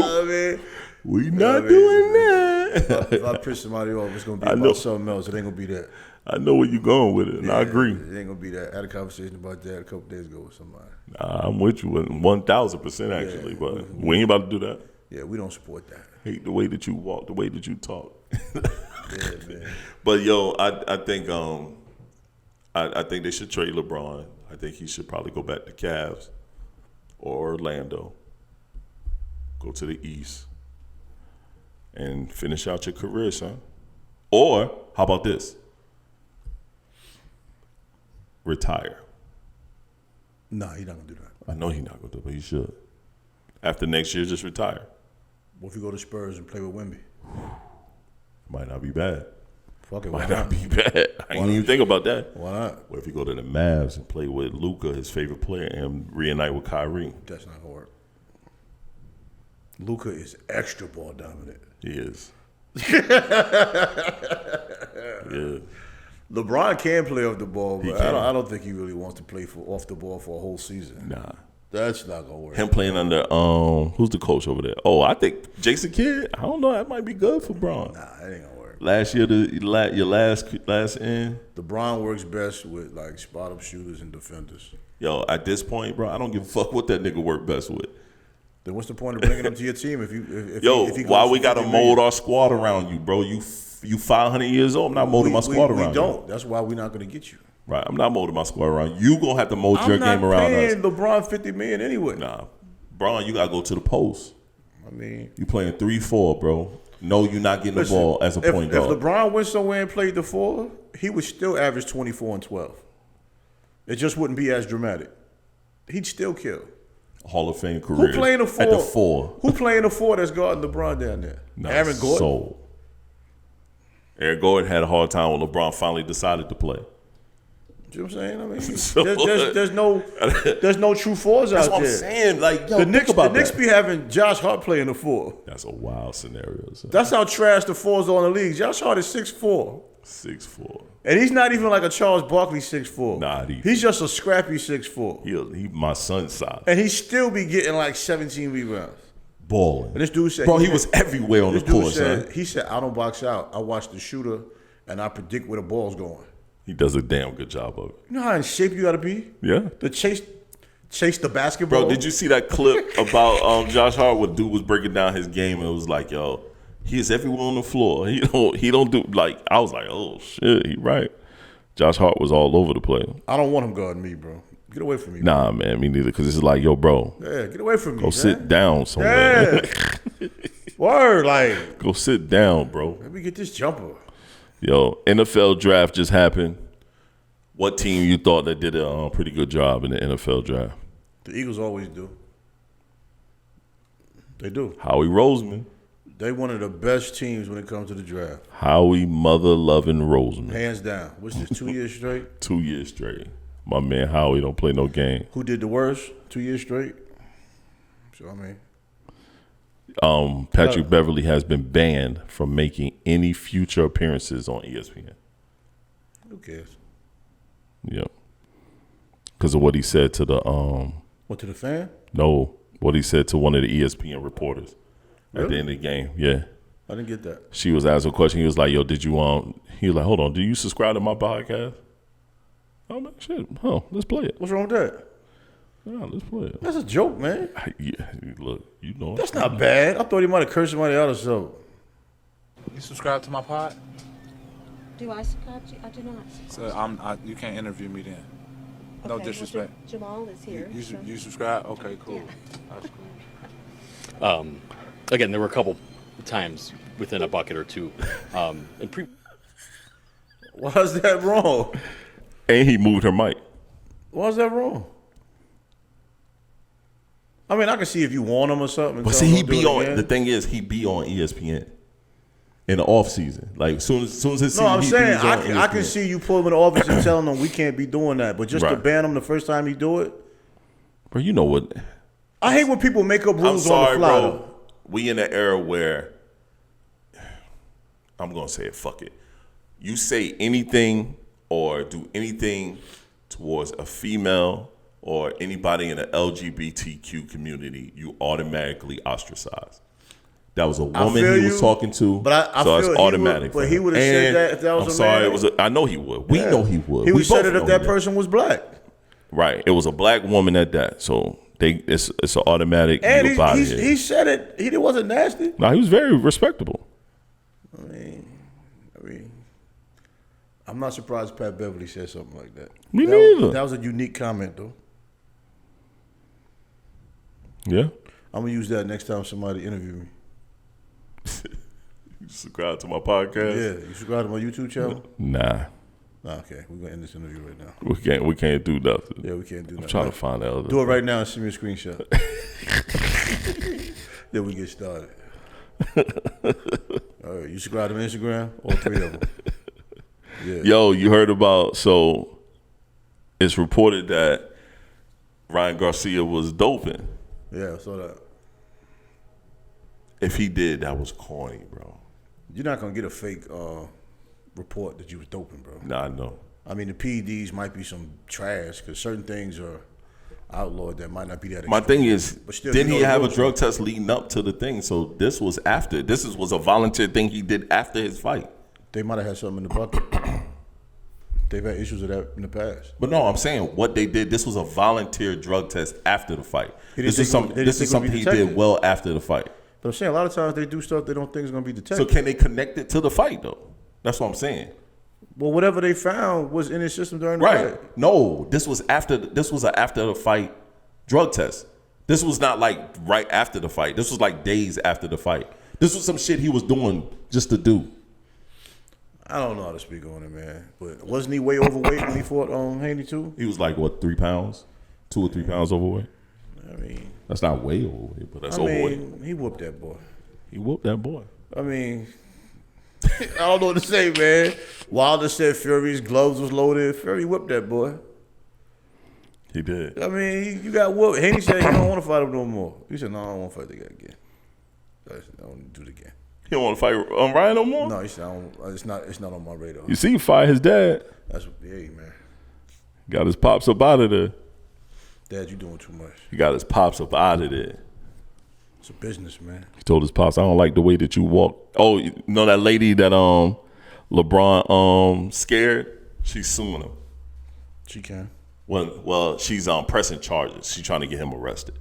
I mean, we not doing that. If I piss somebody off, it's going to be about something else. It ain't going to be that. I know where you're going with it, and I agree. It ain't going to be that. I had a conversation about that a couple days ago with somebody. I'm with you 1,000% actually, but we ain't about to do that. Yeah, we don't support that. Hate the way that you walk, the way that you talk. Yeah, man. But yo, I think I think they should trade LeBron. I think he should probably go back to Cavs or Orlando. Go to the East and finish out your career, son. Or how about this? Retire. Nah, he's not gonna do that. I know he's not gonna do it, but he should. After next year, just retire. What if you go to Spurs and play with Wemby? Might not be bad. Fuck it, Might not be bad. I didn't even think about that. Why not? What if you go to the Mavs and play with Luka, his favorite player, and reunite with Kyrie? That's not gonna work. Luka is extra ball dominant. He is. LeBron can play off the ball, but can. I don't think he really wants to play off the ball for a whole season. Nah. That's not gonna work. Him playing under who's the coach over there? Oh, I think Jason Kidd. I don't know. That might be good for Bron. Nah, that ain't gonna work. Last year, your last end. LeBron works best with like spot up shooters and defenders. Yo, at this point, bro, I don't give a fuck what that nigga work best with. Then what's the point of bringing him to your team if he why goes we for got to 50 mold million? our squad around you, bro? You 500 years old. I'm not molding my squad around We you. don't. That's why we're not gonna get you. Right, I'm not molding my squad around you. Gonna have to mold your game around I'm us. not paying LeBron $50 million anyway. Nah, Bron, you gotta go to the post. I mean, You playing 3-4, bro. No, you're not getting the ball as a point guard. If LeBron went somewhere and played the 4, he would still average 24 and 12. It just wouldn't be as dramatic. He'd still kill. Hall of Fame career. Who playing the 4? At the 4. Who playing the 4 that's guarding LeBron down there? Not Aaron Gordon. So, Aaron Gordon had a hard time when LeBron finally decided to play. You know what I'm saying? I mean, So- there's no true 4s That's out what there. I'm saying. Like, yo, The think Knicks about be that. having Josh Hart playing the 4. That's a wild scenario. So. That's how trash the 4s are in the league. Josh Hart is 6'4". 6'4". And he's not even like a Charles Barkley 6'4". Not even. He's just a scrappy 6'4". He my son's size. And he still be getting like 17 rebounds. Balling. And this dude said, Bro, he was everywhere on the court, son. He said, I don't box out. I watch the shooter and I predict where the ball's going. He does a damn good job of it. You know how in shape you got to be? Yeah. To chase the basketball? Bro, did you see that clip about Josh Hart where dude was breaking down his game and it was like, yo, he is everywhere on the floor. He don't do, like, I was like, oh, shit, he right. Josh Hart was all over the place. I don't want him guarding me, bro. Get away from me. Nah, man, me neither. Because it's like, yo, bro. Yeah, get away from me. Go sit down somewhere. Yeah. Word, like. Go sit down, bro. Let me get this jumper. Yo, NFL draft just happened. What team you thought that did a pretty good job in the NFL draft? The Eagles always do. They do. Howie Roseman. They one of the best teams when it comes to the draft. Howie mother-loving Roseman. Hands down. What's this, 2 years straight? 2 years straight. My man Howie don't play no game. Who did the worst 2 years straight? So, I mean. Patrick Beverly has been banned from making any future appearances on ESPN. Who cares? Yep. Because of what he said to the What, to the fan? No, what he said to one of the ESPN reporters at the end of the game. Yeah. I didn't get that. She was asking a question. He was like, yo, did you he was like, hold on, do you subscribe to my podcast? I'm like, shit, let's play it. What's wrong with that? Yeah, let's play it. That's a joke, man. Yeah, look, you know. That's not bad. I thought he might have cursed somebody out or so. You subscribe to my pod? Do I subscribe to you? I do not subscribe. So you can't interview me then. No Okay, disrespect. Well, Jamal is here. You subscribe? Okay, cool. Yeah. That's cool. Again, there were a couple times within a bucket or two. Why is that wrong? And he moved her mic. Why's that wrong? I mean, I can see if you want him or something. But see, he be on. The thing is, he be on ESPN in the off season. Like as soon as his season, I'm saying I can can see you pull him in the office and telling him we can't be doing that. But just to Right. ban him the first time you do it, bro. You know what? I hate when people make up I'm rules sorry, on the fly. bro. We in an era where I'm gonna say it. Fuck it. You say anything or do anything towards a female or anybody in the LGBTQ community, you automatically ostracize. That was a woman he was talking to, but I so feel it's automatic. But he would have said that if that was I'm a sorry, man. it was. I know he would. We know he would. He We would said both it if know that he person was black. Right. It was a black woman at that. So it's an automatic. And he said it. He wasn't nasty. No, he was very respectable. I mean, I'm not surprised Pat Beverly said something like that. Me neither. That was a unique comment, though. Yeah. I'm gonna use that next time somebody interview me. You subscribe to my podcast? Yeah, you subscribe to my YouTube channel? Nah. Okay, we're gonna end this interview right now. We can't do nothing. Yeah, we can't do nothing. I'm trying to find out. Do it right now and send me a screenshot. Then we get started. All right, you subscribe to my Instagram? All three of them. Yeah. Yo, you heard about, so it's reported that Ryan Garcia was doping. Yeah, I saw that. If he did, that was corny, bro. You're not gonna get a fake report that you was doping, bro. Nah, I know. I mean, the PEDs might be some trash because certain things are outlawed that might not be that. My thing is, but still, didn't he have a drug test? test leading up to the thing? So this was after. This was a volunteer thing he did after his fight. They might have had something in the bucket. They've had issues with that in the past. But no, I'm saying what they did. This was a volunteer drug test after the fight. This is something he did well after the fight. But I'm saying a lot of times they do stuff they don't think is going to be detected. So can they connect it to the fight though? That's what I'm saying. Well, whatever they found was in his system during the fight. No, this was after. This was an after the fight drug test. This was not like right after the fight. This was like days after the fight. This was some shit he was doing just to do. I don't know how to speak on it, man. But wasn't he way overweight when he fought Haney too? He was like what, 3 pounds, 2 or 3 pounds overweight. I mean, that's not way overweight, but that's overweight. He whooped that boy. He whooped that boy. I mean, I don't know what to say, man. Wilder said Fury's gloves was loaded. Fury whipped that boy. He did. I mean, you got whooped. Haney said he don't want to fight him no more. He said, no, I don't want to fight the guy again. I don't want to do it again. He don't want to fight Ryan no more? No, he said, it's not on my radar. You see, he fired his dad. That's what, hey, man. Got his pops up out of there. Dad, you doing too much. He got his pops up out of there. It's a business, man. He told his pops, I don't like the way that you walk. Oh, you know that lady that LeBron scared? She's suing him. She can. Well, she's pressing charges. She's trying to get him arrested.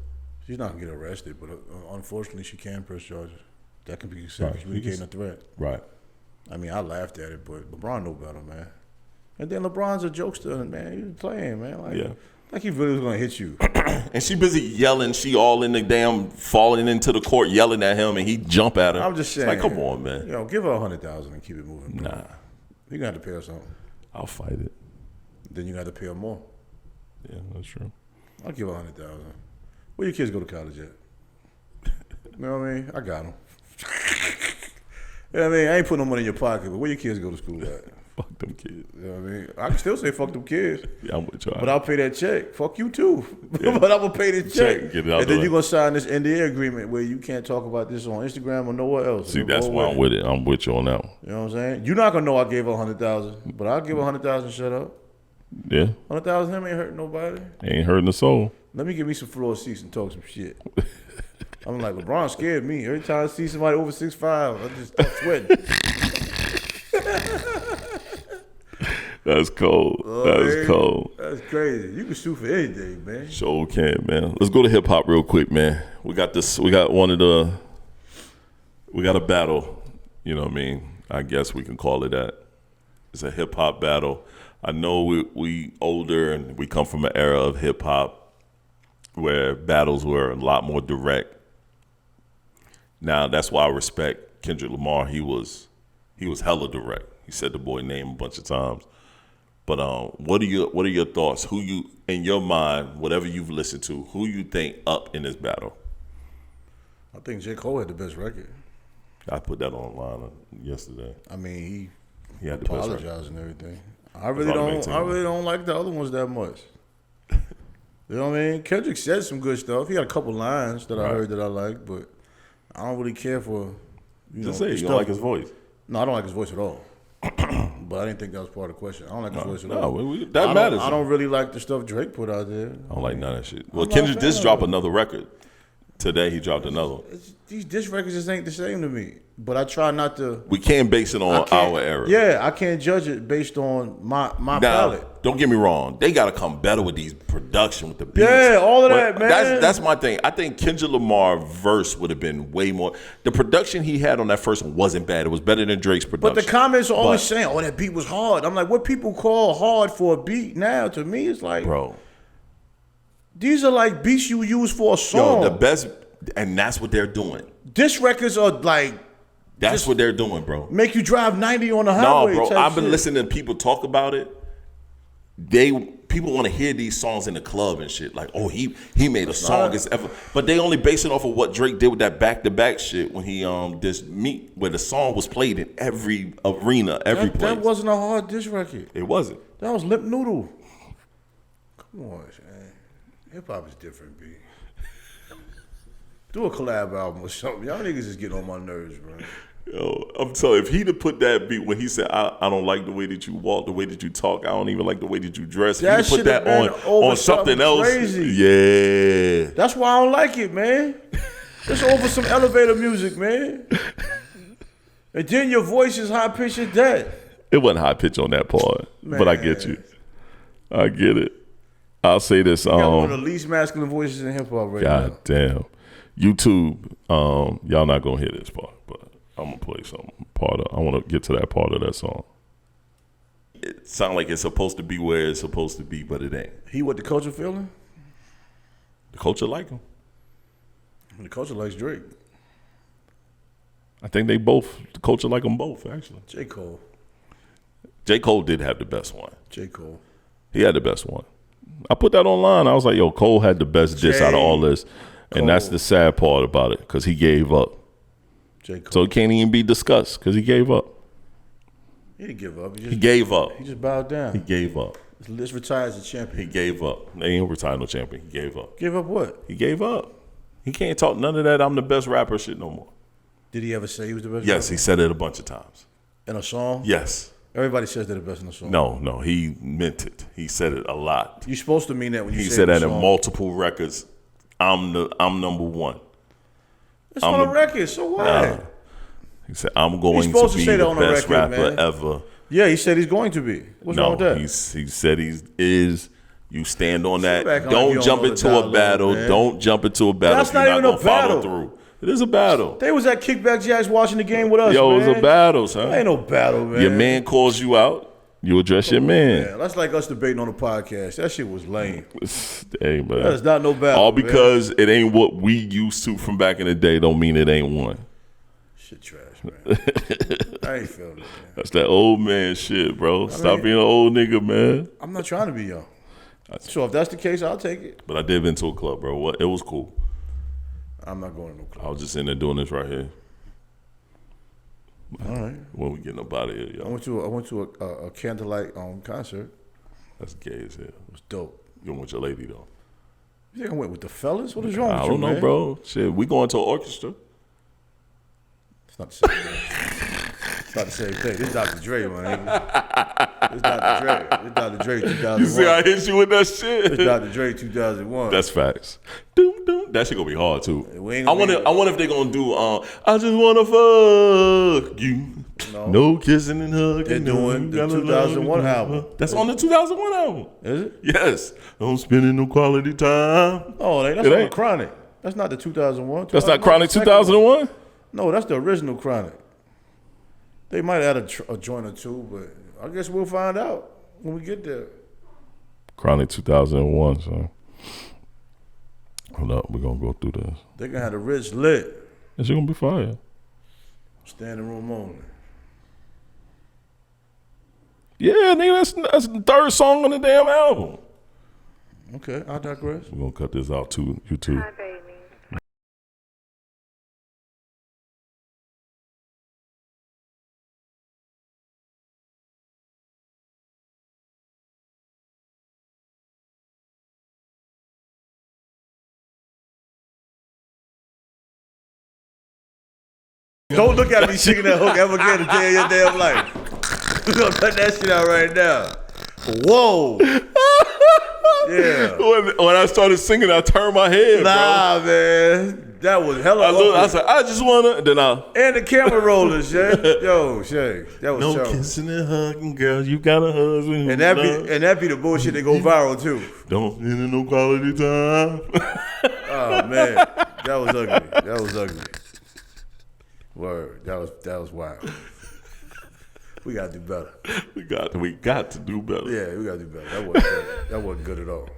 She's not going to get arrested, but unfortunately she can press charges. That can be considered communicating a threat. Right. I mean, I laughed at it, but LeBron know better, man. And then LeBron's a jokester, man. He was playing, man. Like he really was going to hit you. And she busy yelling. She all in the damn falling into the court yelling at him, and he jump at her. I'm just saying. It's like, come on, man. Give her $100,000 and keep it moving. Bro. Nah. You're going to have to pay her something. I'll fight it. Then you got to pay her more. Yeah, that's true. I'll give her $100,000. Where your kids go to college at? You know what I mean? I got them. You know what I mean? I ain't putting no money in your pocket, but where your kids go to school at? Fuck them kids. You know what I mean? I can still say fuck them kids. Yeah, I'm with you. But I'll pay that check. Fuck you too. But I'm going to pay the check. Get it out and then you're going to sign this NDA agreement where you can't talk about this on Instagram or nowhere else. See, that's why I'm with it. I'm with you on that one. You know what I'm saying? You're not going to know I gave her $100,000, but I'll give her $100,000, shut up. Yeah. $100,000 him ain't hurting nobody. Ain't hurting the soul. Let me get me some floor seats and talk some shit. I'm like, LeBron scared me. Every time I see somebody over 6'5", I just start sweating. That's cold. That's cold. That's crazy. You can shoot for anything, man. Sure can, man. Let's go to hip hop real quick, man. We got this. We got a battle. You know what I mean? I guess we can call it that. It's a hip hop battle. I know we older and we come from an era of hip hop where battles were a lot more direct. Now that's why I respect Kendrick Lamar. He was hella direct. He said the boy name a bunch of times. But what are your thoughts? Who you, in your mind, whatever you've listened to, who you think up in this battle? I think J. Cole had the best record. I put that online yesterday. I mean, he had the best record. Apologized and everything. I really don't like the other ones that much. You know what I mean? Kendrick said some good stuff. He had a couple lines that I heard that I liked, but I don't really care for. You don't like his voice. No, I don't like his voice at all. But I didn't think that was part of the question. I don't like his voice at all. That matters. I don't really like the stuff Drake put out there. I don't like none of that shit. Well, Kendrick did drop another record. Today he dropped another one. These diss records just ain't the same to me. But I try not to. We can't base it on our era. Yeah, I can't judge it based on my palette. Don't get me wrong. They got to come better with these production, with the beats. Yeah, all of that, man. That's my thing. I think Kendrick Lamar verse would have been way more. The production he had on that first one wasn't bad. It was better than Drake's production. But the comments are always saying, "Oh, that beat was hard." I'm like, what people call hard for a beat now, to me, it's like, bro, these are like beats you use for a song. Yo, the best, and that's what they're doing. Diss records are like. That's what they're doing, bro. Make you drive 90 on the highway. No, bro. I've been listening to people talk about it. People want to hear these songs in the club and shit. Like, oh, he made a song as ever. But they only base it off of what Drake did with that back-to-back shit when he did Meet, where the song was played in every arena, every place. That wasn't a hard diss record. It wasn't. That was Lip Noodle. Come on, man. Hip-hop is different, B. Do a collab album or something. Y'all niggas is getting on my nerves, bro. Yo, I'm telling you, if he'd have put that beat when he said, I don't like the way that you walk, the way that you talk, I don't even like the way that you dress. That if he'd have put that on something else. Crazy. Yeah. That's why I don't like it, man. It's over some elevator music, man. And then your voice is high pitched as that. It wasn't high pitch on that part, but I get you. I get it. I'll say this. You got one of the least masculine voices in hip hop right now. God damn. YouTube, y'all not gonna hear this part, but I'm gonna play some part of. I want to get to that part of that song. It sounds like it's supposed to be where it's supposed to be, but it ain't. He what the culture feeling? The culture like him. The culture likes Drake. I think they both. The culture like them both, actually. J. Cole. J. Cole did have the best one. J. Cole. He had the best one. I put that online. I was like, yo, Cole had the best diss out of all this. And that's the sad part about it, because he gave up. J. Cole. So it can't even be discussed, because he gave up. He didn't give up. He gave up. He just bowed down. He gave up. Let's retire as a champion. He gave up. They ain't retired no champion. He gave up. Give up what? He gave up. He can't talk none of that I'm the best rapper shit no more. Did he ever say he was the best Yes, rapper? he said it a bunch of times. In a song? Yes. Everybody says they're the best in a song. No, he meant it. He said it a lot. You're supposed to mean that when you say it. He said that in in multiple records. I'm number one. It's on a record, so what? He said, I'm going to be the best rapper ever. Yeah, he said he's going to be. What's wrong with that? He said he is. You stand on that. Don't jump into a battle. Don't jump into a battle if you're not going to follow through. It is a battle. They was at Kickback Jacks watching the game with us, Yo, man. it was a battle, son. Ain't no battle, man. Your man calls you out. You address your man. That's like us debating on the podcast. That shit was lame. Hey, man. That's not no battle. All because it ain't what we used to from back in the day don't mean it ain't one. Shit trash, man. I ain't feeling it, man. That's that old man shit, bro. Stop being an old nigga, man. I'm not trying to be young. So if that's the case, I'll take it. But I did been to a club, bro. It was cool. I'm not going to no club. I was just in there doing this right here. All right. When we getting up out of here, y'all. I went to a candlelight concert. That's gay as hell. It was dope. You went with your lady though. You think I went with the fellas? What is wrong with you, I don't know, man? bro. Shit, we going to an orchestra. It's not the same thing. It's not the same thing. This is Dr. Dre, man. This is Dr. Dre. This is Dr. Dre 2001. You see I hit you with that shit? This is Dr. Dre 2001. That's facts. Doom, doom. That shit gonna be hard too. I wonder if they gonna do I just wanna fuck you. No kissing and hugging. They're doing the 2001 album. That's on the 2001 album. Is it? Yes. Don't spending no quality time. Oh, that's not Chronic. That's not the 2001. That's not Chronic 2001? No, that's the original Chronic. They might add a joint or two, but I guess we'll find out when we get there. Chronic 2001, son. Hold up, we're gonna go through this. They're gonna have the rich lit. It's gonna be fire. Standing room only. Yeah, nigga, that's the third song on the damn album. Okay, I digress. We're gonna cut this out too, you too. Hi, baby. Don't look at me singing that hook ever again a day of your damn life. We're gonna cut that shit out right now. Whoa. Yeah. When I started singing, I turned my head, Nah, man. That was hella I said, I just wanna. Then and the camera roller, Shay. Yo, Shay. That was no so. kissing and hugging, girl. You got a husband. And that be the bullshit that go viral too. Don't need no quality time. Oh man, that was ugly. That was ugly. Word. That was wild. We gotta do better. we got to do better. Yeah, we gotta do better. That wasn't good at all.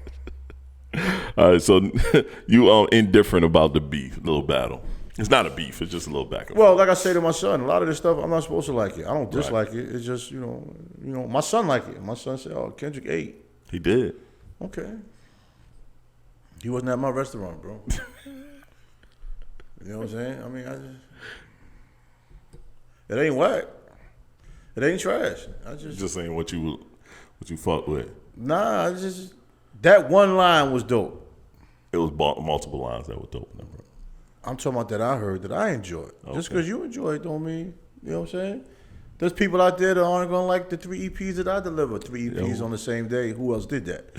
All right, so you indifferent about the beef, little battle. It's not a beef. It's just a little back and forth. Well, like I say to my son, a lot of this stuff I'm not supposed to like it. I don't dislike it. It's just you know, my son liked it. My son said, "Oh, Kendrick ate." He did. Okay. He wasn't at my restaurant, bro. You know what I'm saying? I mean, it ain't whack. It ain't trash. Just saying what you fuck with. Nah, that one line was dope. It was multiple lines that were dope. Bro. I'm talking about that I heard that I enjoyed. Okay. Just because you enjoy it don't mean, you know what I'm saying? There's people out there that aren't going to like the 3 EPs that I delivered. 3 EPs on the same day. Who else did that?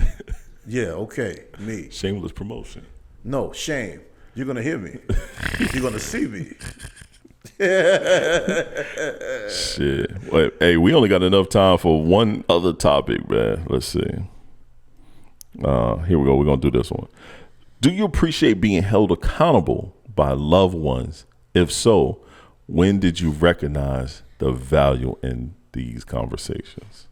Yeah, okay, me. Shameless promotion. No, shame. You're going to hear me. You're going to see me. Shit. Wait, hey, we only got enough time for one other topic, man. Let's see. Here we go. We're going to do this one. Do you appreciate being held accountable by loved ones? If so, when did you recognize the value in these conversations?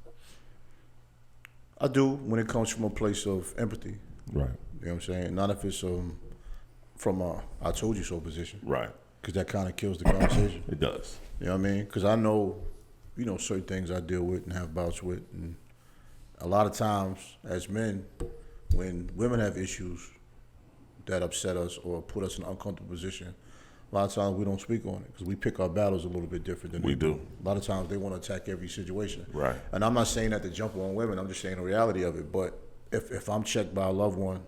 I do when it comes from a place of empathy. Right. You know what I'm saying? Not if it's from a I told you so position. Right. Because that kind of kills the conversation. It does. You know what I mean? Because I know, certain things I deal with and have bouts with. And a lot of times as men, when women have issues that upset us or put us in an uncomfortable position, a lot of times we don't speak on it because we pick our battles a little bit different than we do. A lot of times they want to attack every situation. Right. And I'm not saying that to jump on women. I'm just saying the reality of it. But if I'm checked by a loved one,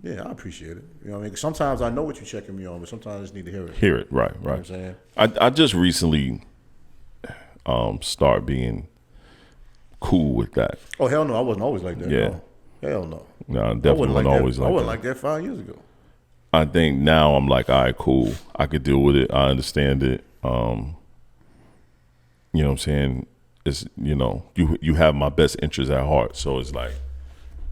yeah, I appreciate it. You know what I mean? 'Cause sometimes I know what you're checking me on, but sometimes I just need to hear it. Hear it, right. You know what I'm saying? I just recently start being cool with that. Oh, hell no. I wasn't always like that. Yeah. No. Hell no. No, I definitely wasn't always like that. I wasn't like that 5 years ago. I think now I'm like, all right, cool. I could deal with it. I understand it. You know what I'm saying? It's, you have my best interest at heart. So it's like,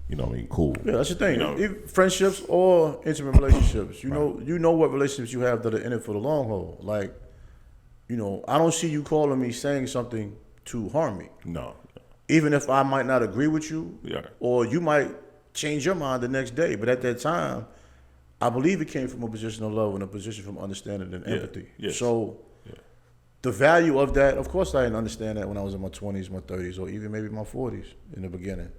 you know what I mean? Cool. Yeah, that's the thing. Even friendships or intimate relationships, you know what relationships you have that are in it for the long haul. Like, I don't see you calling me saying something to harm me. No. Even if I might not agree with you, Yeah. or you might change your mind the next day. But at that time, I believe it came from a position of love and a position from understanding and empathy. Yes. So the value of that, of course I didn't understand that when I was in my 20s, my 30s, or even maybe my 40s in the beginning.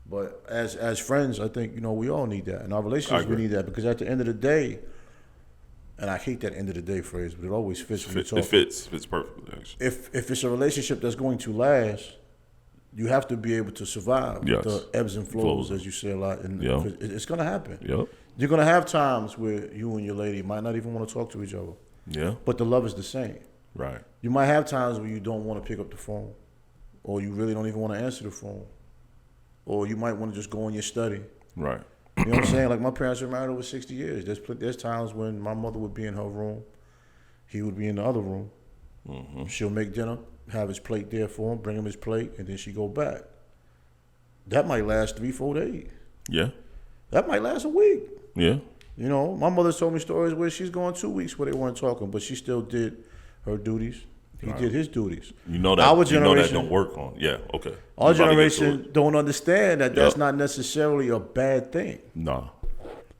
But as friends, I think, we all need that. In our relationships, we need that. Because at the end of the day, and I hate that end of the day phrase, but it always fits when you talk. It fits perfectly, actually. If it's a relationship that's going to last, you have to be able to survive the ebbs and flows, as you say a lot. And it's going to happen. Yep. You're going to have times where you and your lady might not even want to talk to each other. Yeah. But the love is the same. Right. You might have times where you don't want to pick up the phone, or you really don't even want to answer the phone, or you might want to just go in your study. Right. You know what I'm saying? Like, my parents were married over 60 years. There's times when my mother would be in her room, he would be in the other room. Mm-hmm. She'll make dinner, have his plate there for him, bring him his plate, and then she go back. That might last 3-4 days. Yeah. That might last a week. Yeah. My mother told me stories where she's going 2 weeks where they weren't talking, but she still did her duties. He did his duties. Our generation don't work on. Yeah, okay. Our generation don't understand that that's not necessarily a bad thing. No.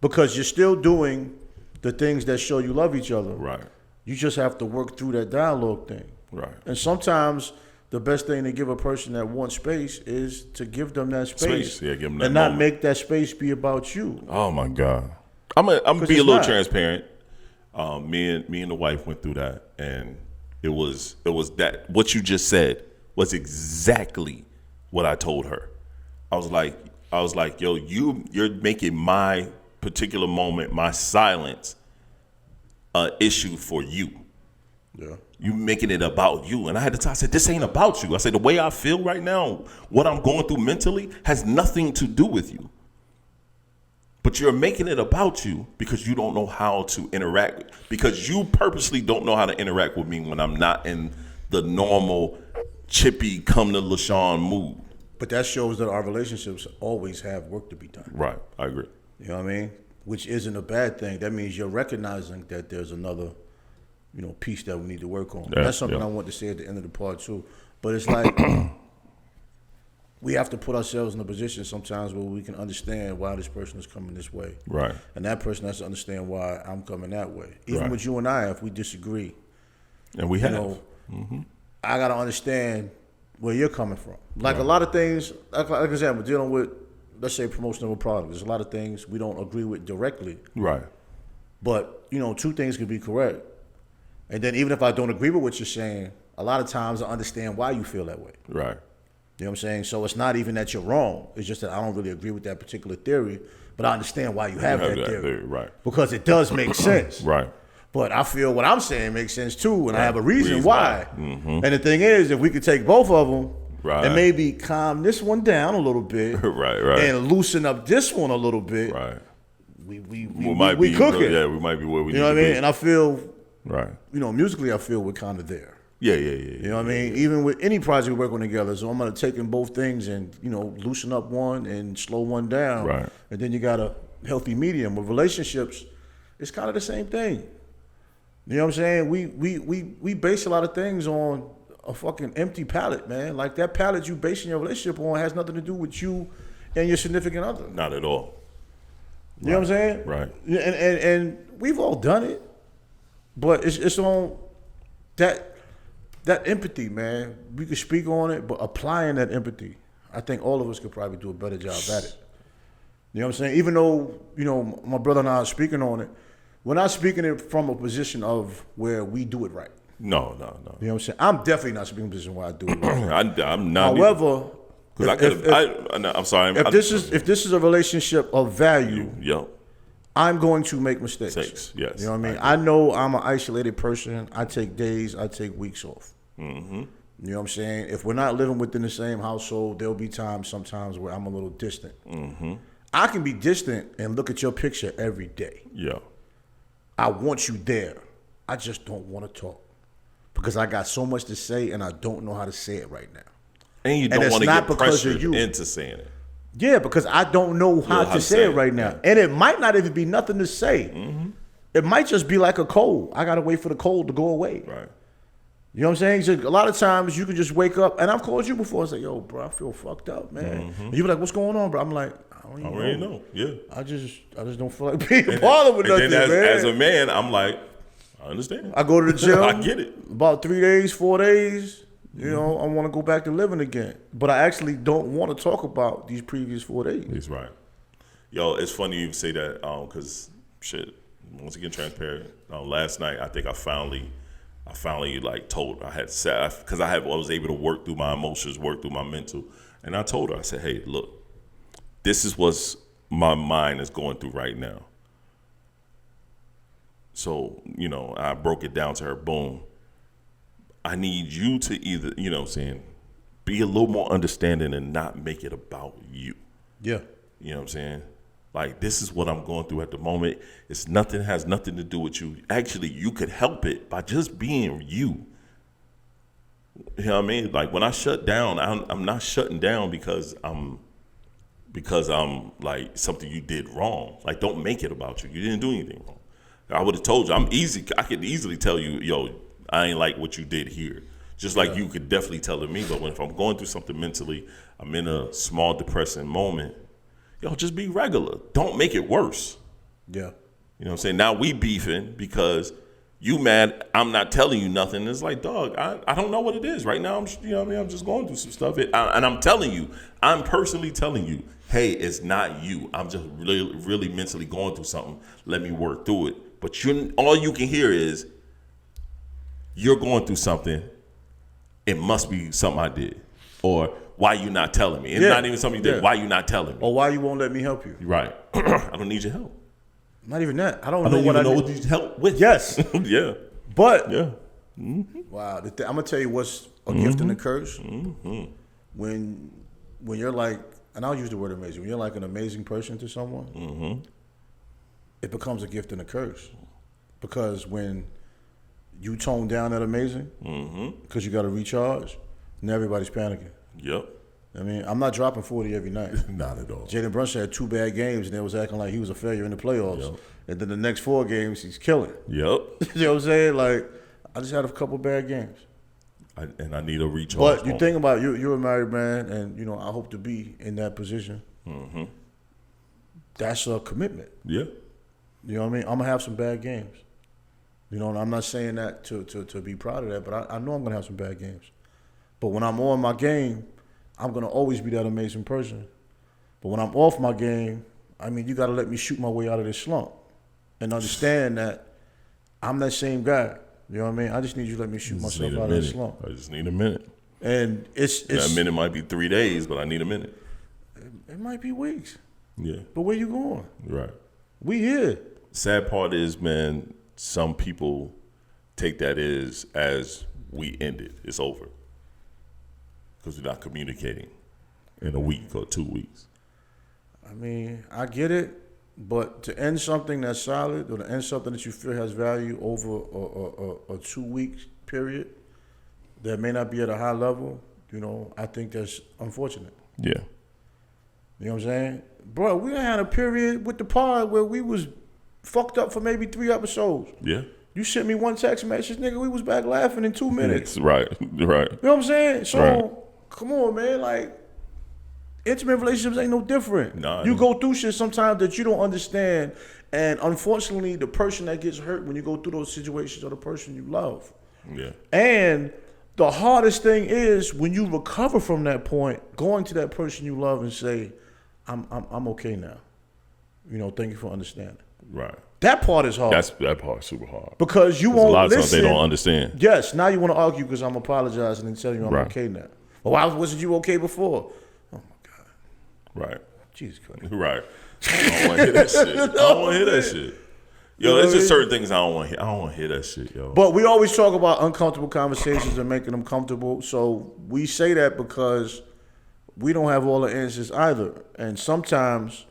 Because you're still doing the things that show you love each other. Right. You just have to work through that dialogue thing. Right. And sometimes the best thing to give a person that wants space is to give them that space. Yeah, give them that and moment. not make that space be about you. Oh my God. I'm gonna be a little not. transparent. Me and the wife went through that, and it was that what you just said was exactly what I told her. I was like, yo, you're making my particular moment, my silence, an issue for you. Yeah. You making it about you. And I said, this ain't about you. I said, the way I feel right now, what I'm going through mentally has nothing to do with you. But you're making it about you because you don't know how to interact, because you purposely don't know how to interact with me when I'm not in the normal chippy come to LaShawn mood. But that shows that our relationships always have work to be done. Right. I agree. You know what I mean? Which isn't a bad thing. That means you're recognizing that there's another, piece that we need to work on. Yeah, That's something I want to say at the end of the part too. But it's like we have to put ourselves in a position sometimes where we can understand why this person is coming this way. Right. And that person has to understand why I'm coming that way. Even Right. with you and I, if we disagree, And we have. I got to understand where you're coming from. Like a lot of things, like I said, we're dealing with, let's say, promotion of a product. There's a lot of things we don't agree with directly. Right. But, two things could be correct. And then even if I don't agree with what you're saying, a lot of times I understand why you feel that way. Right. You know what I'm saying? So it's not even that you're wrong. It's just that I don't really agree with that particular theory, but I understand why you have that theory. Right. Because it does make sense. Right. But I feel what I'm saying makes sense too, and I have a reason Reason why. why. And the thing is, if we could take both of them Right. and maybe calm this one down a little bit, Right. and loosen up this one a little bit, Right. we We cooking. might be where we need You know to what I mean? be. And I feel, Right. musically, I feel we're kind of there. Yeah. You know what I mean? Even with any project we work on together, so I'm gonna take in both things and loosen up one and slow one down. Right. And then you got a healthy medium. With relationships, it's kind of the same thing. You know what I'm saying? We base a lot of things on a fucking empty palette, man. Like that palette you basing your relationship on has nothing to do with you and your significant other. Not at all. You know what I'm saying? Right. And we've all done it, but it's on that empathy, man. We could speak on it, but applying that empathy, I think all of us could probably do a better job at it. You know what I'm saying? Even though, my brother and I are speaking on it, we're not speaking it from a position of where we do it right. No. You know what I'm saying? I'm definitely not speaking from a position where I do it right. I'm not. However, I'm sorry. if this is a relationship of value, Yo. I'm going to make mistakes. Yes. You know what I mean? I know I'm an isolated person. I take days, I take weeks off. Mm-hmm. You know what I'm saying? If we're not living within the same household, there'll be times sometimes where I'm a little distant. Mm-hmm. I can be distant and look at your picture every day. Yeah. I want you there. I just don't want to talk because I got so much to say and I don't know how to say it right now. And you don't it's want to not get because of pressured you. into saying it. Yeah, because I don't know how to say it right now. Yeah. And it might not even be nothing to say. Mm-hmm. It might just be like a cold. I got to wait for the cold to go away. Right. You know what I'm saying? So a lot of times you can just wake up, and I've called you before and say, yo, bro, I feel fucked up, man. And you be like, what's going on, bro? I'm like, I don't even already know. Yeah. I just don't feel like being bothered with nothing, then man. as a man, I'm like, I understand. I go to the gym. I get it. About 3 days, 4 days, I want to go back to living again. But I actually don't want to talk about these previous 4 days. He's right. Yo, it's funny you say that because, once again, transparent. Last night, I think I finally like told her, I had said, because I was able to work through my emotions, work through my mental. And I told her, I said, hey, look, this is what my mind is going through right now. So, I broke it down to her, boom. I need you to either, be a little more understanding and not make it about you. Yeah. You know what I'm saying? Like, this is what I'm going through at the moment. Has nothing to do with you. Actually, you could help it by just being you. You know what I mean? Like, when I shut down, I'm not shutting down because I'm like something you did wrong. Like, don't make it about you. You didn't do anything wrong. I would have told you. I could easily tell you, yo, I ain't like what you did here. Just like you could definitely tell it me. But if I'm going through something mentally, I'm in a small depressing moment, yo, just be regular. Don't make it worse. Yeah. You know what I'm saying? Now we beefing because You mad? I'm not telling you nothing. It's like, dog, I don't know what it is right now. I'm just going through some stuff. And I'm telling you, I'm personally telling you, hey, it's not you. I'm just really, really mentally going through something. Let me work through it. But all you can hear is, you're going through something. It must be something I did. Or why you not telling me? It's not even something you did. Why you not telling me? Or why you won't let me help you? Right. I don't need your help. Not even that. I don't know what I what you need help with. Yes. Yeah. But yeah. Wow. I'm gonna tell you what's a gift and a curse. When you're like, and I'll use the word amazing. When you're like an amazing person to someone, it becomes a gift and a curse. Because when you tone down that amazing, because you got to recharge, and everybody's panicking. Yep. I mean, I'm not dropping 40 every night. Not at all. Jalen Brunson had 2 bad games, and they was acting like he was a failure in the playoffs. Yep. And then the next 4 games, he's killing. Yep. You know what I'm saying? Like, I just had a couple bad games. And I need a recharge. But you think about you're a married man, and I hope to be in that position. That's a commitment. Yeah. You know what I mean? I'm gonna have some bad games. And I'm not saying that to be proud of that, but I know I'm gonna have some bad games. But when I'm on my game, I'm gonna always be that amazing person. But when I'm off my game, I mean, you gotta let me shoot my way out of this slump and understand that I'm that same guy. You know what I mean? I just need you to let me shoot myself out of this slump. I just need a minute. And it's that minute might be 3 days, but I need a minute. It might be weeks. Yeah. But where you going? Right. We here. Sad part is, man, some people take that as we ended. It's over. Because we're not communicating in a week or 2 weeks. I mean, I get it, but to end something that's solid or to end something that you feel has value over a 2 week period that may not be at a high level, I think that's unfortunate. Yeah. You know what I'm saying? Bro, we had a period with the pod where we was fucked up for maybe 3 episodes. Yeah. You sent me one text message, nigga, we was back laughing in 2 minutes. Right. You know what I'm saying? So, Come on, man. Like, intimate relationships ain't no different. Nah, you go through shit sometimes that you don't understand. And unfortunately, the person that gets hurt when you go through those situations are the person you love. Yeah. And the hardest thing is when you recover from that point, going to that person you love and say, I'm okay now. Thank you for understanding. Right. That part is hard. That part is super hard. Because you won't listen. A lot of times they don't understand. Yes. Now you want to argue because I'm apologizing and telling you I'm okay now. Well, why wasn't you okay before? Oh, my God. Right. Jesus Christ. Right. I don't want to hear that shit. I don't want to hear that shit. Yo, there's just certain things I don't want to hear. I don't want to hear that shit, yo. But we always talk about uncomfortable conversations and making them comfortable. So we say that because we don't have all the answers either. And sometimes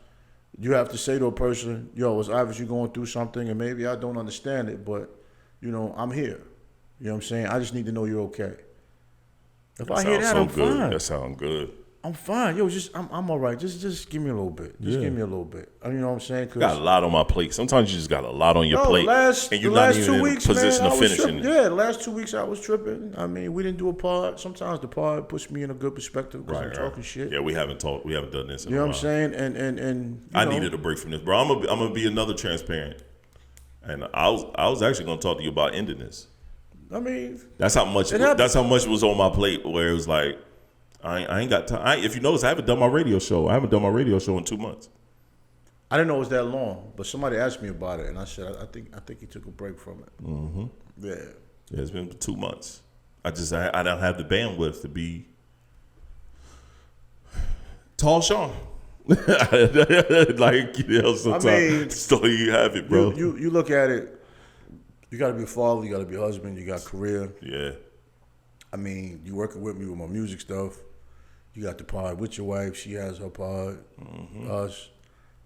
you have to say to a person, yo, it's obvious you're going through something and maybe I don't understand it, but, I'm here. You know what I'm saying? I just need to know you're okay. If I hear that, I'm fine. That sounds good. I'm fine. Yo, I'm all right. Just give me a little bit. Just give me a little bit. You know what I'm saying? You got a lot on my plate. Sometimes you just got a lot on your plate. And you're not even in a position of finishing. Yeah, the last 2 weeks I was tripping. I mean, we didn't do a pod. Sometimes the pod puts me in a good perspective because I'm talking shit. Yeah, we haven't done this in a while. You know what I'm saying? And I needed a break from this, bro. I'm gonna be another transparent. And I was actually gonna talk to you about ending this. I mean, that's how much was on my plate. Where it was like, I ain't got time. If you notice, I haven't done my radio show. I haven't done my radio show in 2 months. I didn't know it was that long, but somebody asked me about it, and I said, I think he took a break from it. Mm-hmm. Yeah. It's been 2 months. I don't have the bandwidth to be TALLSHON. Sometimes so you have it, bro. You look at it. You got to be a father. You got to be a husband. You got a career. Yeah. I mean, you working with me with my music stuff. You got the pod with your wife. She has her pod. Mm-hmm. Us.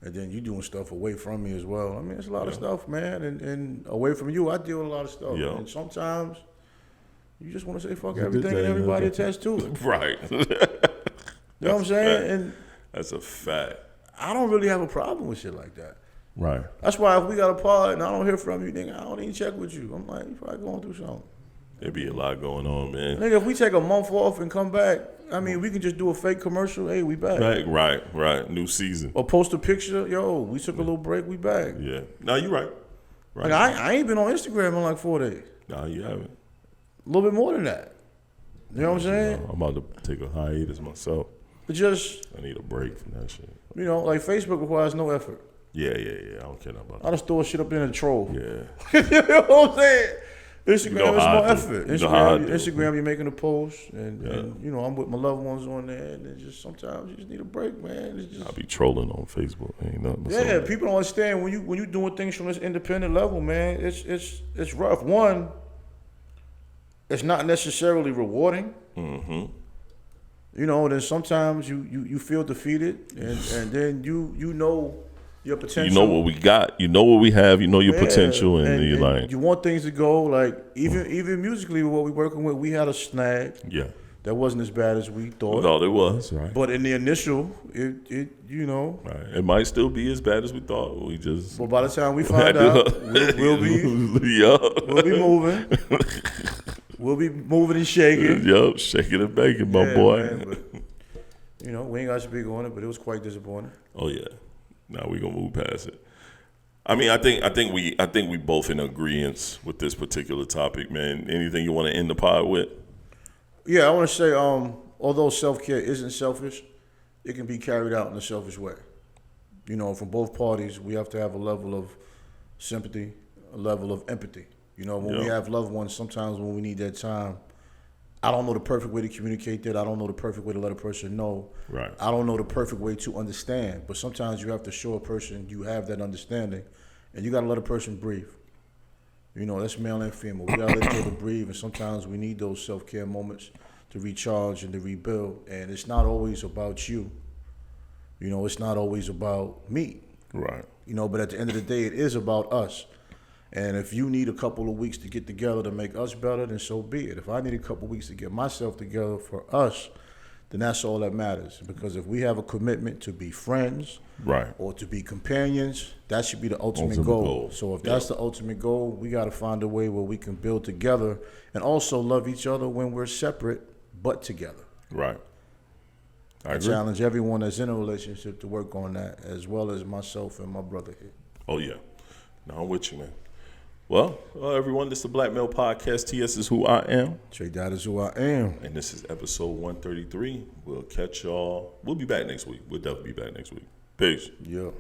And then you doing stuff away from me as well. I mean, it's a lot of stuff, man. And away from you, I deal with a lot of stuff. Yeah. And sometimes you just want to say fuck everything and everybody attached to it. Right. You know what I'm saying? And that's a fact. I don't really have a problem with shit like that. Right. That's why if we got a pod and I don't hear from you, nigga, I don't even check with you. I'm like, you probably going through something. There be a lot going on, man. Nigga, if we take a month off and come back, I mean, we can just do a fake commercial. Hey, we back. Right. New season. Or post a picture. Yo, we took a little break. We back. Yeah. No, you're right. Like I ain't been on Instagram in like 4 days. Nah, you haven't. A little bit more than that. You know what I'm saying? I'm about to take a hiatus myself. But just I need a break from that shit. You know, like Facebook requires no effort. Yeah. I don't care about that. I just throw shit up in a troll. Yeah. You know what I'm saying? Instagram You know is how more I do. effort. You know how I do. Instagram, you're making a post, and you know, I'm with my loved ones on there, and it's just sometimes you just need a break, man. It's just, I be trolling on Facebook. Ain't nothing but something. people don't understand when you doing things from this independent level, man. It's rough. One, it's not necessarily rewarding. Mm-hmm. You know, then sometimes you feel defeated, and then you know your potential. You know what we got. You know what we have. You know your potential, and you're like, you want things to go like even musically with what we're working with. We had a snag. Yeah. That wasn't as bad as we thought. No, it was right. But in the initial, it you know, right. It might still be as bad as we thought. We just. But by the time we find out, we'll be moving. We'll be moving and shaking. Yup, shaking and baking, my boy. Man, but, you know, we ain't got to speak on it, but it was quite disappointing. Oh yeah. Now we gonna move past it. I mean, I think we both in agreement with this particular topic, man. Anything you want to end the pod with? Yeah, I want to say, although self-care isn't selfish, it can be carried out in a selfish way. You know, from both parties, we have to have a level of sympathy, a level of empathy. You know, when we have loved ones, sometimes when we need that time, I don't know the perfect way to communicate that. I don't know the perfect way to let a person know. Right. I don't know the perfect way to understand. But sometimes you have to show a person you have that understanding, and you got to let a person breathe. You know, that's male and female. We got to let each other breathe, and sometimes we need those self-care moments to recharge and to rebuild. And it's not always about you. You know, it's not always about me. Right. You know, but at the end of the day, it is about us. And if you need a couple of weeks to get together to make us better, then so be it. If I need a couple of weeks to get myself together for us, then that's all that matters. Because if we have a commitment to be friends, right, or to be companions, that should be the ultimate goal. So if that's the ultimate goal, we got to find a way where we can build together and also love each other when we're separate, but together. Right. I agree. challenge everyone that's in a relationship to work on that, as well as myself and my brother here. Oh, yeah. No, I'm with you, man. Well, everyone, this is the Black Male Podcast. TS is who I am. Tre-Dot is who I am. And this is episode 133. We'll catch y'all. We'll be back next week. We'll definitely be back next week. Peace. Yeah.